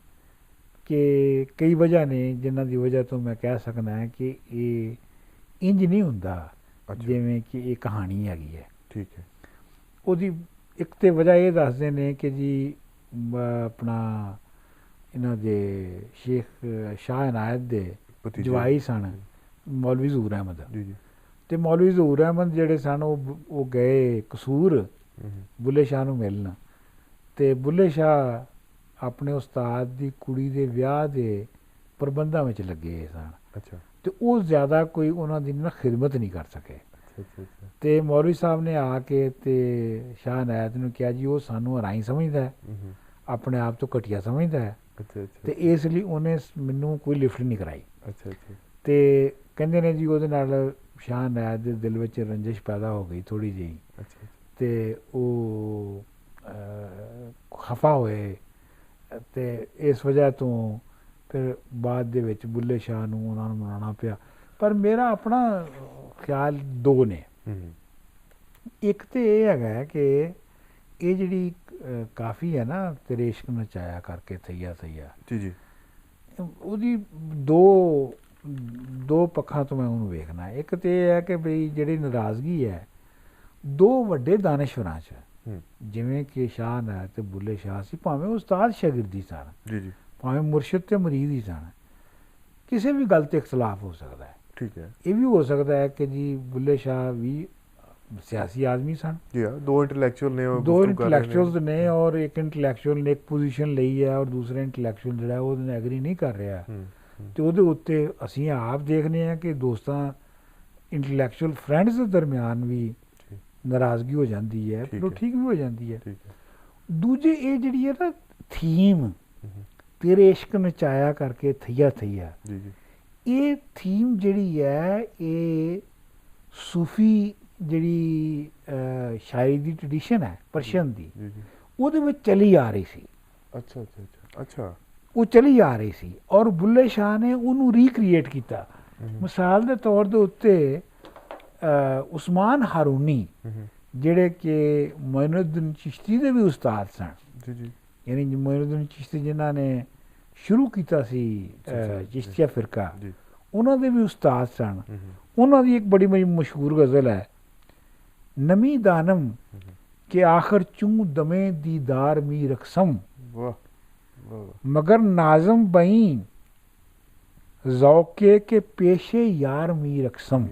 ਕਿ ਕਈ ਵਜ੍ਹਾ ਨੇ ਜਿਨ੍ਹਾਂ ਦੀ ਵਜ੍ਹਾ ਤੋਂ ਮੈਂ ਕਹਿ ਸਕਦਾ ਹੈ ਕਿ ਇਹ ਇੰਜ ਨਹੀਂ ਹੁੰਦਾ ਜਿਵੇਂ ਕਿ ਇਹ ਕਹਾਣੀ ਹੈਗੀ ਹੈ। ਠੀਕ ਹੈ। ਉਹਦੀ ਇੱਕ ਤਾਂ ਵਜ੍ਹਾ ਇਹ ਦੱਸਦੇ ਨੇ ਕਿ ਜੀ ਆਪਣਾ ਇਹਨਾਂ ਦੇ ਸ਼ੇਖ ਸ਼ਾਹ ਅਨਾਇਤ ਦੇ ਜਵਾਈ ਸਨ ਮੌਲਵੀ ਜ਼ਹੂਰ ਅਹਿਮਦ, ਅਤੇ ਮੌਲਵੀ ਜ਼ਹੂਰ ਅਹਿਮਦ ਜਿਹੜੇ ਸਨ ਉਹ ਗਏ ਕਸੂਰ ਬੁੱਲੇ ਸ਼ਾਹ ਨੂੰ ਮਿਲਣ, ਅਤੇ ਬੁੱਲੇ ਸ਼ਾਹ ਆਪਣੇ ਉਸਤਾਦ ਦੀ ਕੁੜੀ ਦੇ ਵਿਆਹ ਦੇ ਪ੍ਰਬੰਧਾਂ ਵਿੱਚ ਲੱਗੇ ਸਨ। ਅੱਛਾ। ਅਤੇ ਉਹ ਜ਼ਿਆਦਾ ਕੋਈ ਉਹਨਾਂ ਦੀ ਨਾ ਖਿਦਮਤ ਨਹੀਂ ਕਰ ਸਕੇ। ਅਤੇ ਮੌਲਵੀ ਸਾਹਿਬ ਨੇ ਆ ਕੇ ਅਤੇ ਸ਼ਾਹ ਅਨਾਇਤ ਨੂੰ ਕਿਹਾ ਜੀ ਉਹ ਸਾਨੂੰ ਅਰਾਈ ਸਮਝਦਾ, ਆਪਣੇ ਆਪ ਤੋਂ ਘਟੀਆ ਸਮਝਦਾ ਹੈ, ਅਤੇ ਇਸ ਲਈ ਉਹਨੇ ਮੈਨੂੰ ਕੋਈ ਲਿਫਟ ਨਹੀਂ ਕਰਾਈ। ਅਤੇ ਕਹਿੰਦੇ ਨੇ ਜੀ ਉਹਦੇ ਨਾਲ ਸ਼ਾਹ ਅਨਾਇਤ ਦੇ ਦਿਲ ਵਿੱਚ ਰੰਜਿਸ਼ ਪੈਦਾ ਹੋ ਗਈ ਥੋੜ੍ਹੀ ਜਿਹੀ, ਅਤੇ ਉਹ ਖਫਾ ਹੋਏ, ਅਤੇ ਇਸ ਵਜ੍ਹਾ ਤੋਂ ਫਿਰ ਬਾਅਦ ਦੇ ਵਿੱਚ ਬੁੱਲੇ ਸ਼ਾਹ ਨੂੰ ਉਹਨਾਂ ਨੂੰ ਮਨਾਉਣਾ ਪਿਆ। ਪਰ ਮੇਰਾ ਆਪਣਾ ਖਿਆਲ ਦੋ ਨੇ। ਇੱਕ ਤਾਂ ਇਹ ਹੈਗਾ ਕਿ ਇਹ ਜਿਹੜੀ ਕਾਫੀ ਹੈ ਨਾ ਤੇਰੇ ਇਸ਼ਕ ਨਚਾਇਆ ਕਰਕੇ ਥਈਆ ਥਈਆ, ਜੀ ਜੀ, ਉਹਦੀ ਦੋ ਪੱਖਾਂ ਤੋਂ ਮੈਂ ਉਹਨੂੰ ਵੇਖਣਾ। ਇੱਕ ਤਾਂ ਇਹ ਹੈ ਕਿ ਬਈ ਜਿਹੜੀ ਨਾਰਾਜ਼ਗੀ ਹੈ ਦੋ ਵੱਡੇ ਦਾਨਿਸ਼ਵਰਾਂ 'ਚ, ਜਿਵੇਂ ਕਿ ਸ਼ਾਹ ਅਨਾਇਤ ਤੇ ਬੁੱਲੇ ਸ਼ਾਹ ਸੀ, ਭਾਵੇਂ ਉਸਤਾਦ ਸ਼ਾਗਿਰਦੀ ਸਨ, ਜੀ ਜੀ, ਭਾਵੇਂ ਮੁਰਸ਼ਿਦ ਤੇ ਮੁਰੀਦ ਹੀ ਸਨ, ਕਿਸੇ ਵੀ ਗੱਲ 'ਤੇ ਇਖਤਲਾਫ ਹੋ ਸਕਦਾ ਹੈ। ਠੀਕ ਹੈ। ਇਹ ਵੀ ਹੋ ਸਕਦਾ ਹੈ ਕਿ ਜੀ ਬੁੱਲੇ ਸ਼ਾਹ ਵੀ ਸਿਆਸੀ ਆਦਮੀ ਸਨ, ਦੋ ਇੰਟਲੈਕਚੁਅਲ ਨੇ, ਦੋ ਇੰਟਲੈਕਚੁਅਲਸ ਨੇ, ਔਰ ਇੱਕ ਇੰਟਲੈਕਚੁਅਲ ਨੇ ਇੱਕ ਪੋਜੀਸ਼ਨ ਲਈ ਹੈ ਔਰ ਦੂਸਰਾ ਇੰਟਲੈਕਚੁਅਲ ਜਿਹੜਾ ਉਹਦੇ ਨਾਲ ਐਗਰੀ ਨਹੀਂ ਕਰ ਰਿਹਾ, ਅਤੇ ਉਹਦੇ ਉੱਤੇ ਅਸੀਂ ਆਪ ਦੇਖਦੇ ਹਾਂ ਕਿ ਦੋਸਤਾਂ ਇੰਟਲੈਕਚੁਅਲ ਫਰੈਂਡਸ ਦੇ ਦਰਮਿਆਨ ਵੀ ਨਾਰਾਜ਼ਗੀ ਹੋ ਜਾਂਦੀ ਹੈ, ਫਿਰ ਉਹ ਠੀਕ ਵੀ ਹੋ ਜਾਂਦੀ ਹੈ। ਦੂਜੇ ਇਹ ਜਿਹੜੀ ਹੈ ਨਾ ਥੀਮ ਤੇਰੇ ਇਸ਼ਕ ਨਚਾਇਆ ਕਰਕੇ ਥਈਆ ਥਈਆ, ਇਹ ਥੀਮ ਜਿਹੜੀ ਹੈ ਇਹ ਸੂਫੀ ਜਿਹੜੀ ਸ਼ਾਇਰੀ ਦੀ ਟ੍ਰੈਡੀਸ਼ਨ ਹੈ ਪਰਸ਼ੀਅਨ ਦੀ, ਉਹਦੇ ਵਿੱਚ ਚਲੀ ਆ ਰਹੀ ਸੀ। ਅੱਛਾ ਅੱਛਾ ਅੱਛਾ ਅੱਛਾ, ਉਹ ਚਲੀ ਆ ਰਹੀ ਸੀ ਔਰ ਬੁੱਲੇ ਸ਼ਾਹ ਨੇ ਉਹਨੂੰ ਰੀਕ੍ਰੀਏਟ ਕੀਤਾ। ਮਿਸਾਲ ਦੇ ਤੌਰ ਦੇ ਉੱਤੇ ਉਸਮਾਨ ਹਾਰੂਨੀ ਜਿਹੜੇ ਕਿ ਮੋਇਨੁੱਦੀਨ ਚਿਸ਼ਤੀ ਦੇ ਵੀ ਉਸਤਾਦ ਸਨ ਜੀ ਜੀ ਯਾਨੀ ਮੋਇਨੁੱਦੀਨ ਚਿਸ਼ਤੀ ਜਿਨ੍ਹਾਂ ਨੇ ਸ਼ੁਰੂ ਕੀਤਾ ਸੀ ਚਿਸ਼ਤੀਆ ਫਿਰਕਾ ਉਹਨਾਂ ਦੇ ਵੀ ਉਸਤਾਦ ਸਨ। ਉਹਨਾਂ ਦੀ ਇੱਕ ਬੜੀ ਮਸ਼ਹੂਰ ਗਜ਼ਲ ਹੈ, ਨਮੀ ਦਾਨਮ ਕਿ ਆਖਰ ਚੂੰ ਦਮੇ ਦੀਦਾਰ ਮੀ ਰਕਸਮ ਮਗਰ ਨਾਜ਼ਮ ਬਈ ਜ਼ੌਕੇ ਕੇ ਪੇਸ਼ੇ ਯਾਰ ਮੀ ਰਕਸਮ।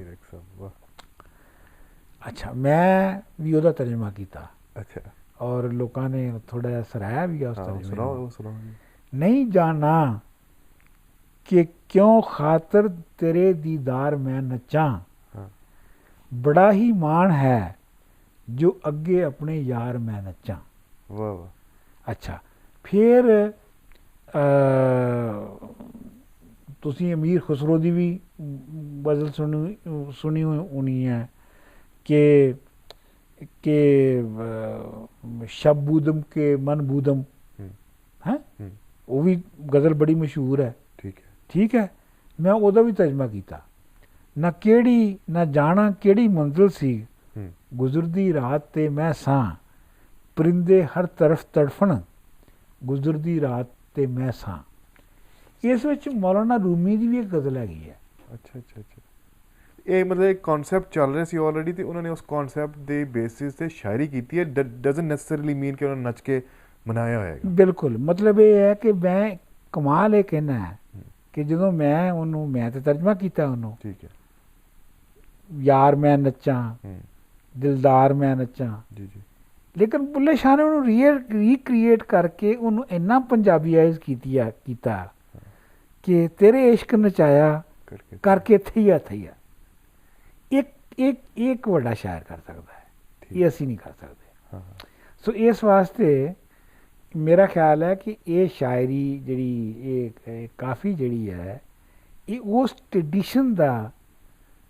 ਅੱਛਾ, ਮੈਂ ਵੀ ਉਹਦਾ ਤਰਜਮਾ ਕੀਤਾ। ਅੱਛਾ, ਔਰ ਲੋਕਾਂ ਨੇ ਥੋੜਾ ਜਿਹਾ ਸਰਾਇਆ ਵੀ ਉਸ ਤਰਜਮੇ। ਨਹੀਂ ਜਾਣਾ ਕਿ ਕਿਉਂ ਖਾਤਰ ਤੇਰੇ ਦੀਦਾਰ ਮੈਂ ਨੱਚਾਂ, ਬੜਾ ਹੀ ਮਾਣ ਹੈ ਜੋ ਅੱਗੇ ਆਪਣੇ ਯਾਰ ਮੈਂ ਨੱਚਾਂ। ਵਾਹ ਵਾਹ। ਅੱਛਾ, ਫਿਰ ਤੁਸੀਂ ਅਮੀਰ ਖੁਸਰੋ ਦੀ ਵੀ ਗਜ਼ਲ ਸੁਣੀ ਹੋਣੀ ਹੈ ਕਿ ਸ਼ਬ ਬੂਦਮ ਕੇ ਮਨ ਬੂਦਮ ਹੈ, ਉਹ ਵੀ ਗਜ਼ਲ ਬੜੀ ਮਸ਼ਹੂਰ ਹੈ। ਠੀਕ ਹੈ, ਮੈਂ ਉਹਦਾ ਵੀ ਤਰਜਮਾ ਕੀਤਾ। ਨਾ ਕਿਹੜੀ ਨਾ ਜਾਣਾ ਕਿਹੜੀ ਮੰਜ਼ਿਲ ਸੀ, ਗੁਜ਼ਰਦੀ ਰਾਤ ਤੇ ਮੈਂ ਸਾਂ, ਪਰਿੰਦੇ ਹਰ ਤਰਫ ਤੜਫਣ, ਗੁਜ਼ਰਦੀ ਰਾਤ ਤੇ ਮੈਂ ਸਾਂ। ਇਸ ਵਿੱਚ ਮੌਲਾਨਾ ਰੂਮੀ ਦੀ ਵੀ ਇੱਕ ਗਜ਼ਲ ਹੈਗੀ ਹੈ। ਅੱਛਾ ਅੱਛਾ ਅੱਛਾ, ਇਹ ਮਤਲਬ ਇੱਕ ਕਨਸੈਪਟ ਚੱਲ ਰਿਹਾ ਸੀ ਆਲਰੇਡੀ ਤੇ ਉਹਨਾਂ ਨੇ ਉਸ ਕਨਸੈਪਟ ਦੇ ਬੇਸਿਸ ਤੇ ਸ਼ਾਇਰੀ ਕੀਤੀ ਹੈ। ਡਜ਼ਨਟ ਨੈਸੈਸਰੀਲੀ ਮੀਨ ਕਿ ਉਹਨਾਂ ਨੇ ਨੱਚ ਕੇ ਮਨਾਇਆ ਹੋਏਗਾ। ਬਿਲਕੁਲ, ਮਤਲਬ ਇਹ ਹੈ ਕਿ ਮੈਂ ਕਮਾਲ ਇਹ ਕਹਿਣਾ ਹੈ ਕਿ ਜਦੋਂ ਮੈਂ ਤੇ ਤਰਜਮਾ ਕੀਤਾ ਉਹਨੂੰ, ਠੀਕ ਹੈ, ਯਾਰ ਮੈਂ ਨੱਚਾਂ, ਦਿਲਦਾਰ ਮੈਂ ਨੱਚਾਂ, ਜੀ ਜੀ, ਲੇਕਿਨ ਬੁੱਲੇ ਸ਼ਾਹ ਨੇ ਉਹਨੂੰ ਰੀਕ੍ਰੀਏਟ ਕਰਕੇ ਉਹਨੂੰ ਇੰਨਾ ਪੰਜਾਬੀਆਈਜ਼ ਕੀਤਾ ਕਿ ਤੇਰੇ ਇਸ਼ਕ ਨਚਾਇਆ ਕਰਕੇ ਥਈਆ ਥਈਆ। ਇੱਕ ਵੱਡਾ ਸ਼ਾਇਰ ਕਰ ਸਕਦਾ ਹੈ, ਇਹ ਅਸੀਂ ਨਹੀਂ ਕਰ ਸਕਦੇ। ਸੋ ਇਸ ਵਾਸਤੇ ਮੇਰਾ ਖਿਆਲ ਹੈ ਕਿ ਇਹ ਸ਼ਾਇਰੀ ਜਿਹੜੀ ਇਹ ਕਾਫੀ ਜਿਹੜੀ ਹੈ ਇਹ ਉਸ ਟ੍ਰੈਡੀਸ਼ਨ ਦਾ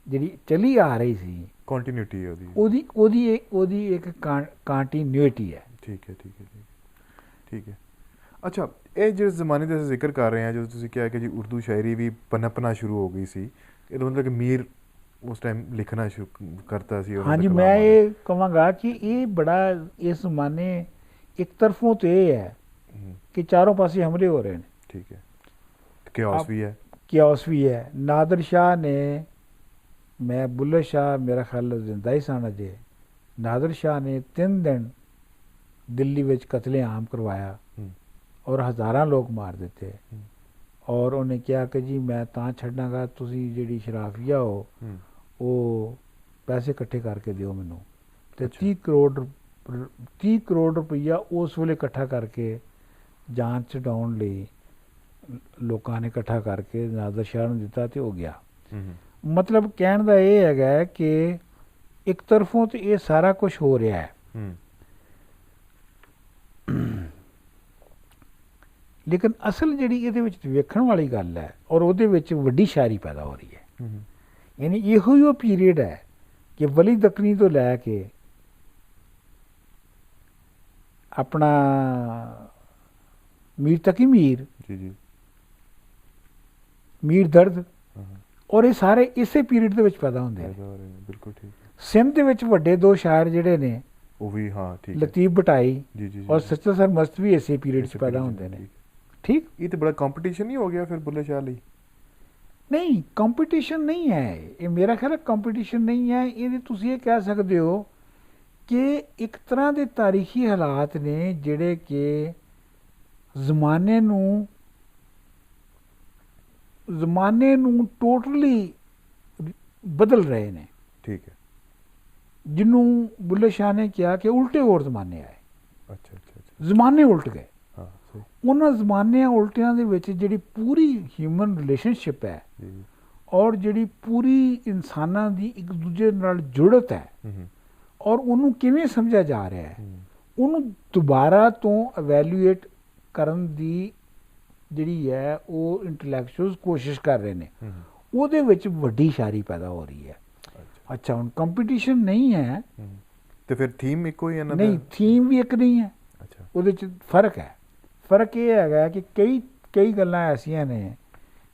ਜਿਹੜੀ ਚਲੀ ਆ ਰਹੀ ਸੀ, ਕੰਟੀਨਿਊਟੀ ਉਹਦੀ ਇੱਕ ਕੰਟੀਨਿਊਟੀ ਹੈ। ਠੀਕ ਹੈ ਠੀਕ ਹੈ ਠੀਕ ਹੈ। ਅੱਛਾ, ਇਹ ਜਿਸ ਜ਼ਮਾਨੇ ਦਾ ਅਸੀਂ ਜ਼ਿਕਰ ਕਰ ਰਹੇ ਹਾਂ, ਜਦੋਂ ਤੁਸੀਂ ਕਿਹਾ ਕਿ ਜੀ ਉਰਦੂ ਸ਼ਾਇਰੀ ਵੀ ਪਨਪਣਾ ਸ਼ੁਰੂ ਹੋ ਗਈ ਸੀ, ਇਹਦਾ ਮਤਲਬ ਕਿ ਮੀਰ ਉਸ ਟਾਈਮ ਲਿਖਣਾ ਸ਼ੁਰੂ ਕਰਤਾ ਸੀ। ਹਾਂਜੀ, ਮੈਂ ਇਹ ਕਹਾਂਗਾ ਕਿ ਇਹ ਬੜਾ ਇਸ ਜ਼ਮਾਨੇ ਇੱਕ ਤਰਫੋਂ ਤੇ ਇਹ ਹੈ ਕਿ ਚਾਰੋਂ ਪਾਸੇ ਹਮਲੇ ਹੋ ਰਹੇ ਨੇ। ਠੀਕ ਹੈ, ਕਿਓਸ ਵੀ ਹੈ, ਕਿਓਸ ਵੀ ਹੈ। ਨਾਦਰ ਸ਼ਾਹ ਨੇ, ਮੈਂ ਬੁੱਲੇ ਸ਼ਾਹ ਮੇਰਾ ਖਿਆਲ ਜ਼ਿੰਦਾ ਹੀ ਸਨ ਅਜੇ, ਨਾਦਰ ਸ਼ਾਹ ਨੇ 3 ਦਿਨ ਦਿੱਲੀ ਵਿੱਚ ਕਤਲੇਆਮ ਕਰਵਾਇਆ ਔਰ ਹਜ਼ਾਰਾਂ ਲੋਕ ਮਾਰ ਦਿੱਤੇ। ਔਰ ਉਹਨੇ ਕਿਹਾ ਕਿ ਜੀ ਮੈਂ ਤਾਂ ਛੱਡਾਂਗਾ, ਤੁਸੀਂ ਜਿਹੜੀ ਸ਼ਰਾਫੀਆ ਹੋ ਉਹ ਪੈਸੇ ਇਕੱਠੇ ਕਰਕੇ ਦਿਓ ਮੈਨੂੰ। ਅਤੇ 30 ਕਰੋੜ ਰੁਪਈਆ ਉਸ ਵੇਲੇ ਇਕੱਠਾ ਕਰਕੇ ਜਾਨ ਛਡਾਉਣ ਲਈ ਲੋਕਾਂ ਨੇ ਇਕੱਠਾ ਕਰਕੇ ਨਾਦਰ ਸ਼ਾਹ ਨੂੰ ਦਿੱਤਾ ਅਤੇ ਉਹ ਗਿਆ। ਮਤਲਬ ਕਹਿਣ ਦਾ ਇਹ ਹੈਗਾ ਕਿ ਇੱਕ ਤਰਫੋਂ ਤਾਂ ਇਹ ਸਾਰਾ ਕੁਝ ਹੋ ਰਿਹਾ ਹੈ, ਲੇਕਿਨ ਅਸਲ ਜਿਹੜੀ ਇਹਦੇ ਵਿੱਚ ਵੇਖਣ ਵਾਲੀ ਗੱਲ ਹੈ ਔਰ ਉਹਦੇ ਵਿੱਚ ਵੱਡੀ ਸ਼ਾਇਰੀ ਪੈਦਾ ਹੋ ਰਹੀ ਹੈ। ਯਾਨੀ ਇਹੋ ਹੀ ਉਹ ਪੀਰੀਅਡ ਹੈ ਕਿ ਵਲੀ ਦੱਖਣੀ ਤੋਂ ਲੈ ਕੇ ਆਪਣਾ ਮੀਰ ਤਕੀ ਮੀਰ, ਮੀਰ ਦਰਦ, ਔਰ ਇਹ ਸਾਰੇ ਇਸੇ ਪੀਰੀਅਡ ਦੇ ਵਿੱਚ ਪੈਦਾ ਹੁੰਦੇ ਨੇ। ਬਿਲਕੁਲ ਠੀਕ। ਸਿੰਧ ਦੇ ਵਿੱਚ ਵੱਡੇ 2 ਸ਼ਾਇਰ ਜਿਹੜੇ ਨੇ ਉਹ ਵੀ, ਹਾਂ ਠੀਕ, ਲਤੀਫ ਭਟਾਈ ਔਰ ਸੱਚਾ ਸਰ ਮਸਤ ਵੀ ਇਸੇ ਪੀਰੀਅਡ 'ਚ ਪੈਦਾ ਹੁੰਦੇ ਨੇ। ਠੀਕ, ਇਹ ਤਾਂ ਬੜਾ ਕੰਪੀਟੀਸ਼ਨ ਨਹੀਂ ਹੋ ਗਿਆ ਫਿਰ ਬੁੱਲੇ ਸ਼ਾਹ ਲਈ? ਨਹੀਂ, ਕੰਪੀਟੀਸ਼ਨ ਨਹੀਂ ਹੈ ਇਹ, ਮੇਰਾ ਖਿਆਲ ਹੈ ਕੰਪੀਟੀਸ਼ਨ ਨਹੀਂ ਹੈ। ਇਹਦੇ ਤੁਸੀਂ ਇਹ ਕਹਿ ਸਕਦੇ ਹੋ ਕਿ ਇੱਕ ਤਰ੍ਹਾਂ ਦੇ ਤਾਰੀਖੀ ਹਾਲਾਤ ਨੇ ਜਿਹੜੇ ਕਿ ਜ਼ਮਾਨੇ ਨੂੰ ਟੋਟਲੀ ਬਦਲ ਰਹੇ ਨੇ। ਠੀਕ ਹੈ, ਜਿਹਨੂੰ ਬੁੱਲੇ ਸ਼ਾਹ ਨੇ ਕਿਹਾ ਕਿ ਉਲਟੇ ਹੋਰ ਜ਼ਮਾਨੇ ਆਏ। ਅੱਛਾ ਅੱਛਾ ਅੱਛਾ, ਜ਼ਮਾਨੇ ਉਲਟ ਗਏ। ਹਾਂ, ਉਹਨਾਂ ਜ਼ਮਾਨਿਆਂ ਉਲਟਿਆਂ ਦੇ ਵਿੱਚ ਜਿਹੜੀ ਪੂਰੀ ਹਿਊਮਨ ਰਿਲੇਸ਼ਨਸ਼ਿਪ ਹੈ ਔਰ ਜਿਹੜੀ ਪੂਰੀ ਇਨਸਾਨਾਂ ਦੀ ਇੱਕ ਦੂਜੇ ਨਾਲ ਜੁੜਤ ਹੈ ਔਰ ਉਹਨੂੰ ਕਿਵੇਂ ਸਮਝਿਆ ਜਾ ਰਿਹਾ ਹੈ, ਉਹਨੂੰ ਦੁਬਾਰਾ ਤੋਂ ਇਵੈਲੂਏਟ ਕਰਨ ਦੀ ਜਿਹੜੀ ਹੈ ਉਹ ਇੰਟਲੈਕਚੁਅਲਸ ਕੋਸ਼ਿਸ਼ ਕਰ ਰਹੇ ਨੇ। ਉਹਦੇ ਵਿੱਚ ਵੱਡੀ ਸ਼ਾਇਰੀ ਪੈਦਾ ਹੋ ਰਹੀ ਹੈ। ਅੱਛਾ, ਹੁਣ ਕੰਪੀਟੀਸ਼ਨ ਨਹੀਂ ਹੈ ਤੇ ਫਿਰ ਥੀਮ ਇੱਕੋ ਹੀ ਹੈ? ਨਹੀਂ, ਥੀਮ ਵੀ ਇੱਕ ਨਹੀਂ ਹੈ। ਅੱਛਾ, ਉਹਦੇ 'ਚ ਫਰਕ ਹੈ। ਫਰਕ ਇਹ ਹੈਗਾ ਕਿ ਕਈ ਗੱਲਾਂ ਐਸੀਆਂ ਨੇ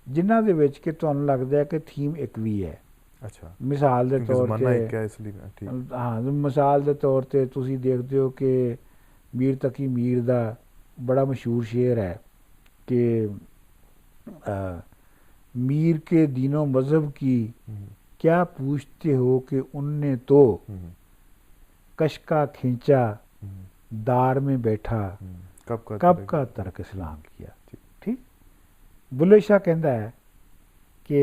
ਜਿਨ੍ਹਾਂ ਦੇ ਵਿੱਚ ਕਿ ਤੁਹਾਨੂੰ ਲੱਗਦਾ ਹੈ ਕਿ ਥੀਮ ਇੱਕ ਵੀ ਹੈ। ਅੱਛਾ, ਮਿਸਾਲ ਦੇ ਤੌਰ ਤੇ ਹਾਂ, ਮਿਸਾਲ ਦੇ ਤੌਰ ਤੇ ਤੁਸੀਂ ਦੇਖਦੇ ਹੋ ਕਿ ਮੀਰ ਤਕੀ ਮੀਰ ਦਾ ਬੜਾ ਮਸ਼ਹੂਰ ਸ਼ੇਰ ਹੈ ਕਿ मीर के दीनों मज़हब की क्या पूछते हो कि उनने तो कश का खींचा दार में बैठा कब का तर्क इस्लाम किया। ठीक, बुल्ले शाह कहता है कि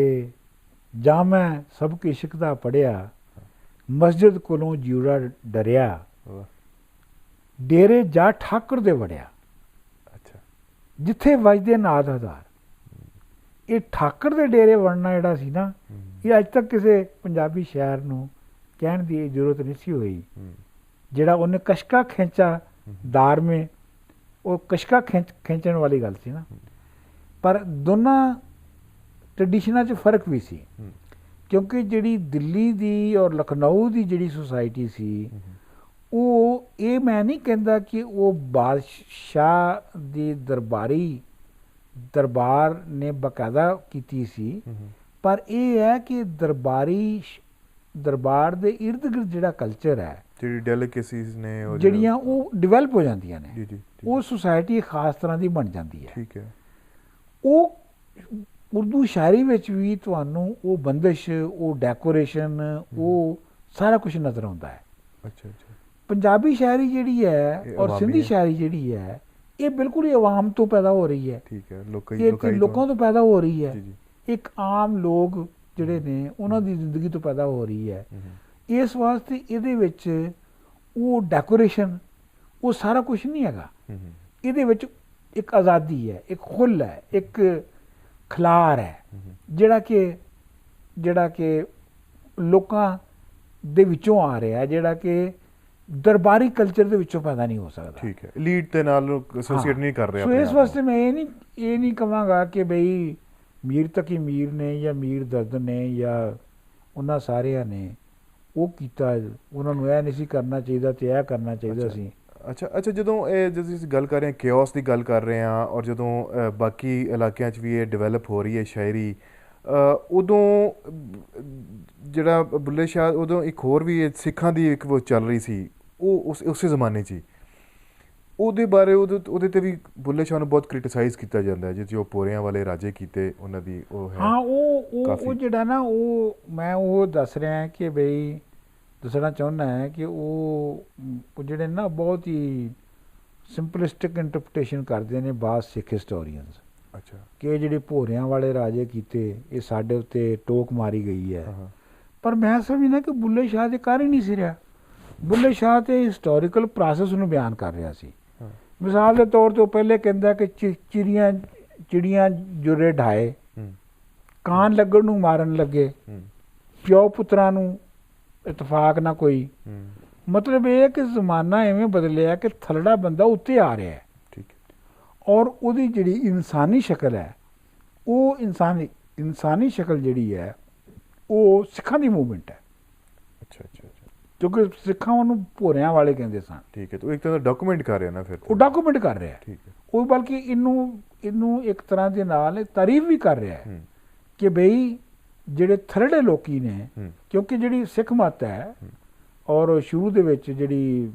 जा मैं सबके इश्क दा पढ़िया मस्जिद कोलों जिउड़ा डरिया डेरे जा ठाकुर दे वड़िया जिथे वजदे नाद हज़ार। ਇਹ ਠਾਕਰ ਦੇ ਡੇਰੇ ਵੜਨਾ ਜਿਹੜਾ ਸੀ ਨਾ, ਇਹ ਅੱਜ ਤੱਕ ਕਿਸੇ ਪੰਜਾਬੀ ਸ਼ਾਇਰ ਨੂੰ ਕਹਿਣ ਦੀ ਜ਼ਰੂਰਤ ਨਹੀਂ ਸੀ ਹੋਈ। ਜਿਹੜਾ ਉਹਨੇ ਕਸ਼ਕਾ ਖਿੱਚਾ ਦਾਰ ਮੇ, ਉਹ ਕਸ਼ਕਾ ਖਿੱਚਣ ਵਾਲੀ ਗੱਲ ਸੀ ਨਾ। ਪਰ ਦੋਨਾਂ ਟ੍ਰੈਡੀਸ਼ਨਾਂ 'ਚ ਫਰਕ ਵੀ ਸੀ, ਕਿਉਂਕਿ ਜਿਹੜੀ ਦਿੱਲੀ ਦੀ ਔਰ ਲਖਨਊ ਦੀ ਜਿਹੜੀ ਸੁਸਾਇਟੀ ਸੀ, ਉਹ ਇਹ ਮੈਂ ਨਹੀਂ ਕਹਿੰਦਾ ਕਿ ਉਹ ਬਾਦਸ਼ਾਹ ਦੀ ਦਰਬਾਰ ਨੇ ਬਕਾਇਦਾ ਕੀਤੀ ਸੀ, ਪਰ ਇਹ ਹੈ ਕਿ ਦਰਬਾਰ ਦੇ ਇਰਦ ਗਿਰਦ ਜਿਹੜਾ ਕਲਚਰ ਹੈ, ਜਿਹੜੀ ਡੈਲੀਕੇਸੀਜ਼ ਨੇ ਜਿਹੜੀਆਂ ਉਹ ਡਿਵੈਲਪ ਹੋ ਜਾਂਦੀਆਂ ਨੇ, ਉਹ ਸੁਸਾਇਟੀ ਖਾਸ ਤਰ੍ਹਾਂ ਦੀ ਬਣ ਜਾਂਦੀ ਹੈ। ਠੀਕ ਹੈ। ਉਹ ਉਰਦੂ ਸ਼ਾਇਰੀ ਵਿੱਚ ਵੀ ਤੁਹਾਨੂੰ ਉਹ ਬੰਦਿਸ਼, ਉਹ ਡੈਕੋਰੇਸ਼ਨ, ਉਹ ਸਾਰਾ ਕੁਝ ਨਜ਼ਰ ਆਉਂਦਾ ਹੈ। ਅੱਛਾ ਅੱਛਾ। ਪੰਜਾਬੀ ਸ਼ਾਇਰੀ ਜਿਹੜੀ ਹੈ ਔਰ ਸਿੰਧੀ ਸ਼ਾਇਰੀ ਜਿਹੜੀ ਹੈ, ਇਹ ਬਿਲਕੁਲ ਹੀ ਆਵਾਮ ਤੋਂ ਪੈਦਾ ਹੋ ਰਹੀ ਹੈ। ਠੀਕ ਹੈ, ਲੋਕਾਂ ਤੋਂ ਪੈਦਾ ਹੋ ਰਹੀ ਹੈ। ਇੱਕ ਆਮ ਲੋਕ ਜਿਹੜੇ ਨੇ ਉਹਨਾਂ ਦੀ ਜ਼ਿੰਦਗੀ ਤੋਂ ਪੈਦਾ ਹੋ ਰਹੀ ਹੈ। ਇਸ ਵਾਸਤੇ ਇਹਦੇ ਵਿੱਚ ਉਹ ਡੈਕੋਰੇਸ਼ਨ, ਉਹ ਸਾਰਾ ਕੁਝ ਨਹੀਂ ਹੈਗਾ। ਇਹਦੇ ਵਿੱਚ ਇੱਕ ਆਜ਼ਾਦੀ ਹੈ, ਇੱਕ ਖੁੱਲ੍ਹ ਹੈ, ਇੱਕ ਖਿਲਾਰ ਹੈ, ਜਿਹੜਾ ਕਿ ਲੋਕਾਂ ਦੇ ਵਿੱਚੋਂ ਆ ਰਿਹਾ, ਜਿਹੜਾ ਕਿ ਦਰਬਾਰੀ ਕਲਚਰ ਦੇ ਵਿੱਚੋਂ ਪੈਦਾ ਨਹੀਂ ਹੋ ਸਕਦਾ। ਠੀਕ ਹੈ, ਲੀਡ ਦੇ ਨਾਲ ਐਸੋਸੀਏਟ ਨਹੀਂ ਕਰ ਰਿਹਾ। ਸੋ ਇਸ ਵਾਸਤੇ ਮੈਂ ਇਹ ਨਹੀਂ ਕਹਾਂਗਾ ਕਿ ਬਈ ਮੀਰ ਤਕੀ ਮੀਰ ਨੇ ਜਾਂ ਮੀਰ ਦਰਦ ਨੇ ਜਾਂ ਉਹਨਾਂ ਸਾਰਿਆਂ ਨੇ ਉਹ ਕੀਤਾ, ਉਹਨਾਂ ਨੂੰ ਇਹ ਨਹੀਂ ਸੀ ਕਰਨਾ ਚਾਹੀਦਾ ਤੇ ਇਹ ਕਰਨਾ ਚਾਹੀਦਾ ਸੀ। ਅੱਛਾ, ਜਦੋਂ ਅਸੀਂ ਗੱਲ ਕਰ ਰਹੇ ਹਾਂ, ਕਿਓਸ ਦੀ ਗੱਲ ਕਰ ਰਹੇ ਹਾਂ, ਔਰ ਜਦੋਂ ਬਾਕੀ ਇਲਾਕਿਆਂ 'ਚ ਵੀ ਇਹ ਡਿਵੈਲਪ ਹੋ ਰਹੀ ਹੈ ਸ਼ਾਇਰੀ, ਉਦੋਂ ਜਿਹੜਾ ਬੁੱਲੇ ਸ਼ਾਹ, ਉਦੋਂ ਇੱਕ ਹੋਰ ਵੀ ਸਿੱਖਾਂ ਦੀ ਇੱਕ ਉਹ ਚੱਲ ਰਹੀ ਸੀ, ਉਹ ਉਸੇ ਜ਼ਮਾਨੇ 'ਚ ਹੀ, ਉਹਦੇ ਬਾਰੇ ਉਹਦੇ 'ਤੇ ਵੀ ਬੁੱਲੇ ਸ਼ਾਹ ਨੂੰ ਬਹੁਤ ਕ੍ਰਿਟੀਸਾਈਜ਼ ਕੀਤਾ ਜਾਂਦਾ ਹੈ, ਜਿੱਥੇ ਉਹ ਪੋਰਿਆਂ ਵਾਲੇ ਰਾਜੇ ਕੀਤੇ ਉਹਨਾਂ ਦੀ ਉਹ ਹੈ। ਹਾਂ, ਉਹ ਜਿਹੜਾ ਨਾ, ਉਹ ਮੈਂ ਉਹ ਦੱਸ ਰਿਹਾ ਕਿ ਬਈ ਦੱਸਣਾ ਚਾਹੁੰਦਾ ਹੈ ਕਿ ਉਹ ਜਿਹੜੇ ਨਾ ਬਹੁਤ ਹੀ ਸਿੰਪਲਿਸਟਿਕ ਇੰਟਰਪ੍ਰੀਟੇਸ਼ਨ ਕਰਦੇ ਨੇ ਬਾਅਦ ਸਿੱਖ ਹਿਸਟੋਰੀਅਨਸ। ਅੱਛਾ, ਕਿ ਇਹ ਜਿਹੜੇ ਭੋਰਿਆਂ ਵਾਲੇ ਰਾਜੇ ਕੀਤੇ, ਇਹ ਸਾਡੇ ਉੱਤੇ ਟੋਕ ਮਾਰੀ ਗਈ ਹੈ। ਪਰ ਮੈਂ ਸਮਝਦਾ ਕਿ ਬੁੱਲੇ ਸ਼ਾਹ ਦੇ ਕਰ ਹੀ ਨਹੀਂ ਸੀ ਰਿਹਾ। ਬੁੱਲੇ ਸ਼ਾਹ ਤੇ ਹਿਸਟੋਰੀਕਲ ਪ੍ਰੋਸੈਸ ਨੂੰ ਬਿਆਨ ਕਰ ਰਿਹਾ ਸੀ। ਮਿਸਾਲ ਦੇ ਤੌਰ 'ਤੇ ਉਹ ਪਹਿਲੇ ਕਹਿੰਦਾ ਕਿ ਚਿੜੀਆਂ ਜੁਰੇ ਢਾਏ, ਕਾਨ ਲੱਗਣ ਨੂੰ ਮਾਰਨ ਲੱਗੇ, ਪਿਓ ਪੁੱਤਰਾਂ ਨੂੰ ਇਤਫਾਕ ਨਾ ਕੋਈ। ਮਤਲਬ ਇਹ ਕਿ ਜ਼ਮਾਨਾ ਐਵੇਂ ਬਦਲਿਆ ਕਿ ਥੱਲੜਾ ਬੰਦਾ ਉੱਤੇ ਆ ਰਿਹਾ ਹੈ। ਔਰ ਉਹਦੀ ਜਿਹੜੀ ਇਨਸਾਨੀ ਸ਼ਕਲ ਹੈ, ਉਹ ਇਨਸਾਨੀ ਸ਼ਕਲ ਜਿਹੜੀ ਹੈ, ਉਹ ਸਿੱਖਾਂ ਦੀ ਮੂਵਮੈਂਟ ਹੈ। ਅੱਛਾ ਅੱਛਾ ਅੱਛਾ। ਕਿਉਂਕਿ ਸਿੱਖਾਂ ਉਹਨੂੰ ਭੋਰਿਆਂ ਵਾਲੇ ਕਹਿੰਦੇ ਸਨ। ਠੀਕ ਹੈ, ਤਾਂ ਇੱਕ ਤਰ੍ਹਾਂ ਦਾ ਡਾਕੂਮੈਂਟ ਕਰ ਰਿਹਾ ਨਾ, ਫਿਰ ਉਹ ਡਾਕੂਮੈਂਟ ਕਰ ਰਿਹਾ। ਠੀਕ ਹੈ। ਉਹ ਬਲਕਿ ਇਹਨੂੰ ਇੱਕ ਤਰ੍ਹਾਂ ਦੇ ਨਾਲ ਤਾਰੀਫ ਵੀ ਕਰ ਰਿਹਾ ਹੈ ਕਿ ਬਈ ਜਿਹੜੇ ਥਰੜੇ ਲੋਕੀ ਨੇ, ਕਿਉਂਕਿ ਜਿਹੜੀ ਸਿੱਖ ਮੱਤ ਹੈ ਔਰ ਸ਼ੁਰੂ ਦੇ ਵਿੱਚ ਜਿਹੜੀ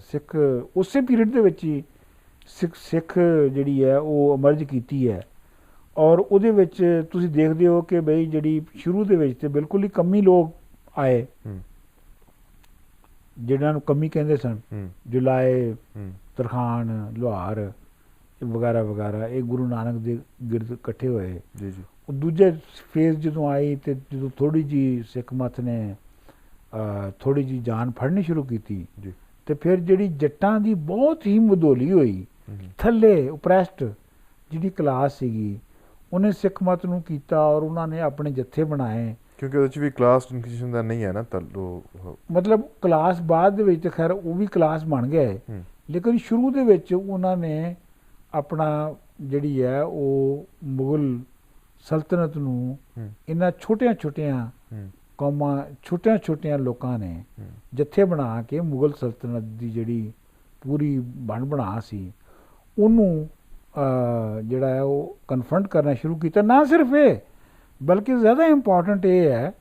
ਸਿੱਖ ਉਸੇ ਪੀਰੀਅਡ ਦੇ ਵਿੱਚ ਹੀ ਸਿੱਖ ਜਿਹੜੀ ਹੈ ਉਹ ਅਮਰਜ ਕੀਤੀ ਹੈ। ਔਰ ਉਹਦੇ ਵਿੱਚ ਤੁਸੀਂ ਦੇਖਦੇ ਹੋ ਕਿ ਬਈ ਜਿਹੜੀ ਸ਼ੁਰੂ ਦੇ ਵਿੱਚ ਤੇ ਬਿਲਕੁਲ ਹੀ ਕਮੀ ਲੋਕ ਆਏ, ਜਿਹਨਾਂ ਨੂੰ ਕਮੀ ਕਹਿੰਦੇ ਸਨ, ਜੁਲਾਏ, ਤਰਖਾਣ, ਲੁਹਾਰ ਵਗੈਰਾ ਵਗੈਰਾ, ਇਹ ਗੁਰੂ ਨਾਨਕ ਦੇ ਗਿਰਦ ਇਕੱਠੇ ਹੋਏ। ਉਹ ਦੂਜੇ ਫੇਜ਼ ਜਦੋਂ ਆਈ ਤੇ ਜਦੋਂ ਥੋੜ੍ਹੀ ਜਿਹੀ ਸਿੱਖ ਮੱਤ ਨੇ ਥੋੜ੍ਹੀ ਜਿਹੀ ਜਾਨ ਫੜਨੀ ਸ਼ੁਰੂ ਕੀਤੀ, ਤੇ ਫਿਰ ਜਿਹੜੀ ਜੱਟਾਂ ਦੀ ਬਹੁਤ ਹੀ ਮਧੋਲੀ ਹੋਈ, ਥੱਲੇ ਉਪਰੈਸਟ ਜਿਹੜੀ ਕਲਾਸ ਸੀਗੀ, ਉਹਨੇ ਸਿੱਖ ਮੱਤ ਨੂੰ ਕੀਤਾ ਔਰ ਉਹਨਾਂ ਨੇ ਆਪਣੇ ਜੱਥੇ ਬਣਾਏ। ਕਿਉਂਕਿ ਉਹਦੇ 'ਚ ਵੀ ਕਲਾਸ ਡਿਸਟਿੰਕਸ਼ਨ ਦਾ ਨਹੀਂ ਹੈ ਨਾ, ਮਤਲਬ ਕਲਾਸ ਬਾਅਦ ਦੇ ਵਿੱਚ ਖੈਰ ਉਹ ਵੀ ਕਲਾਸ ਬਣ ਗਿਆ ਹੈ, ਲੇਕਿਨ ਸ਼ੁਰੂ ਦੇ ਵਿੱਚ ਉਹਨਾਂ ਨੇ ਆਪਣਾ ਜਿਹੜੀ ਹੈ ਉਹ ਮੁਗਲ ਸਲਤਨਤ ਨੂੰ ਇਹਨਾਂ ਛੋਟੀਆਂ ਕੌਮਾਂ, ਛੋਟਿਆਂ ਲੋਕਾਂ ਨੇ ਜੱਥੇ ਬਣਾ ਕੇ ਮੁਗਲ ਸਲਤਨਤ ਦੀ ਜਿਹੜੀ ਪੂਰੀ ਬਣਾ ਸੀ, ਉਹਨੂੰ ਜਿਹੜਾ ਹੈ ਉਹ ਕਨਫਰੰਟ ਕਰਨਾ ਸ਼ੁਰੂ ਕੀਤਾ। ਨਾ ਸਿਰਫ ਇਹ, ਬਲਕਿ ਜ਼ਿਆਦਾ ਇੰਪੋਰਟੈਂਟ ਇਹ ਹੈ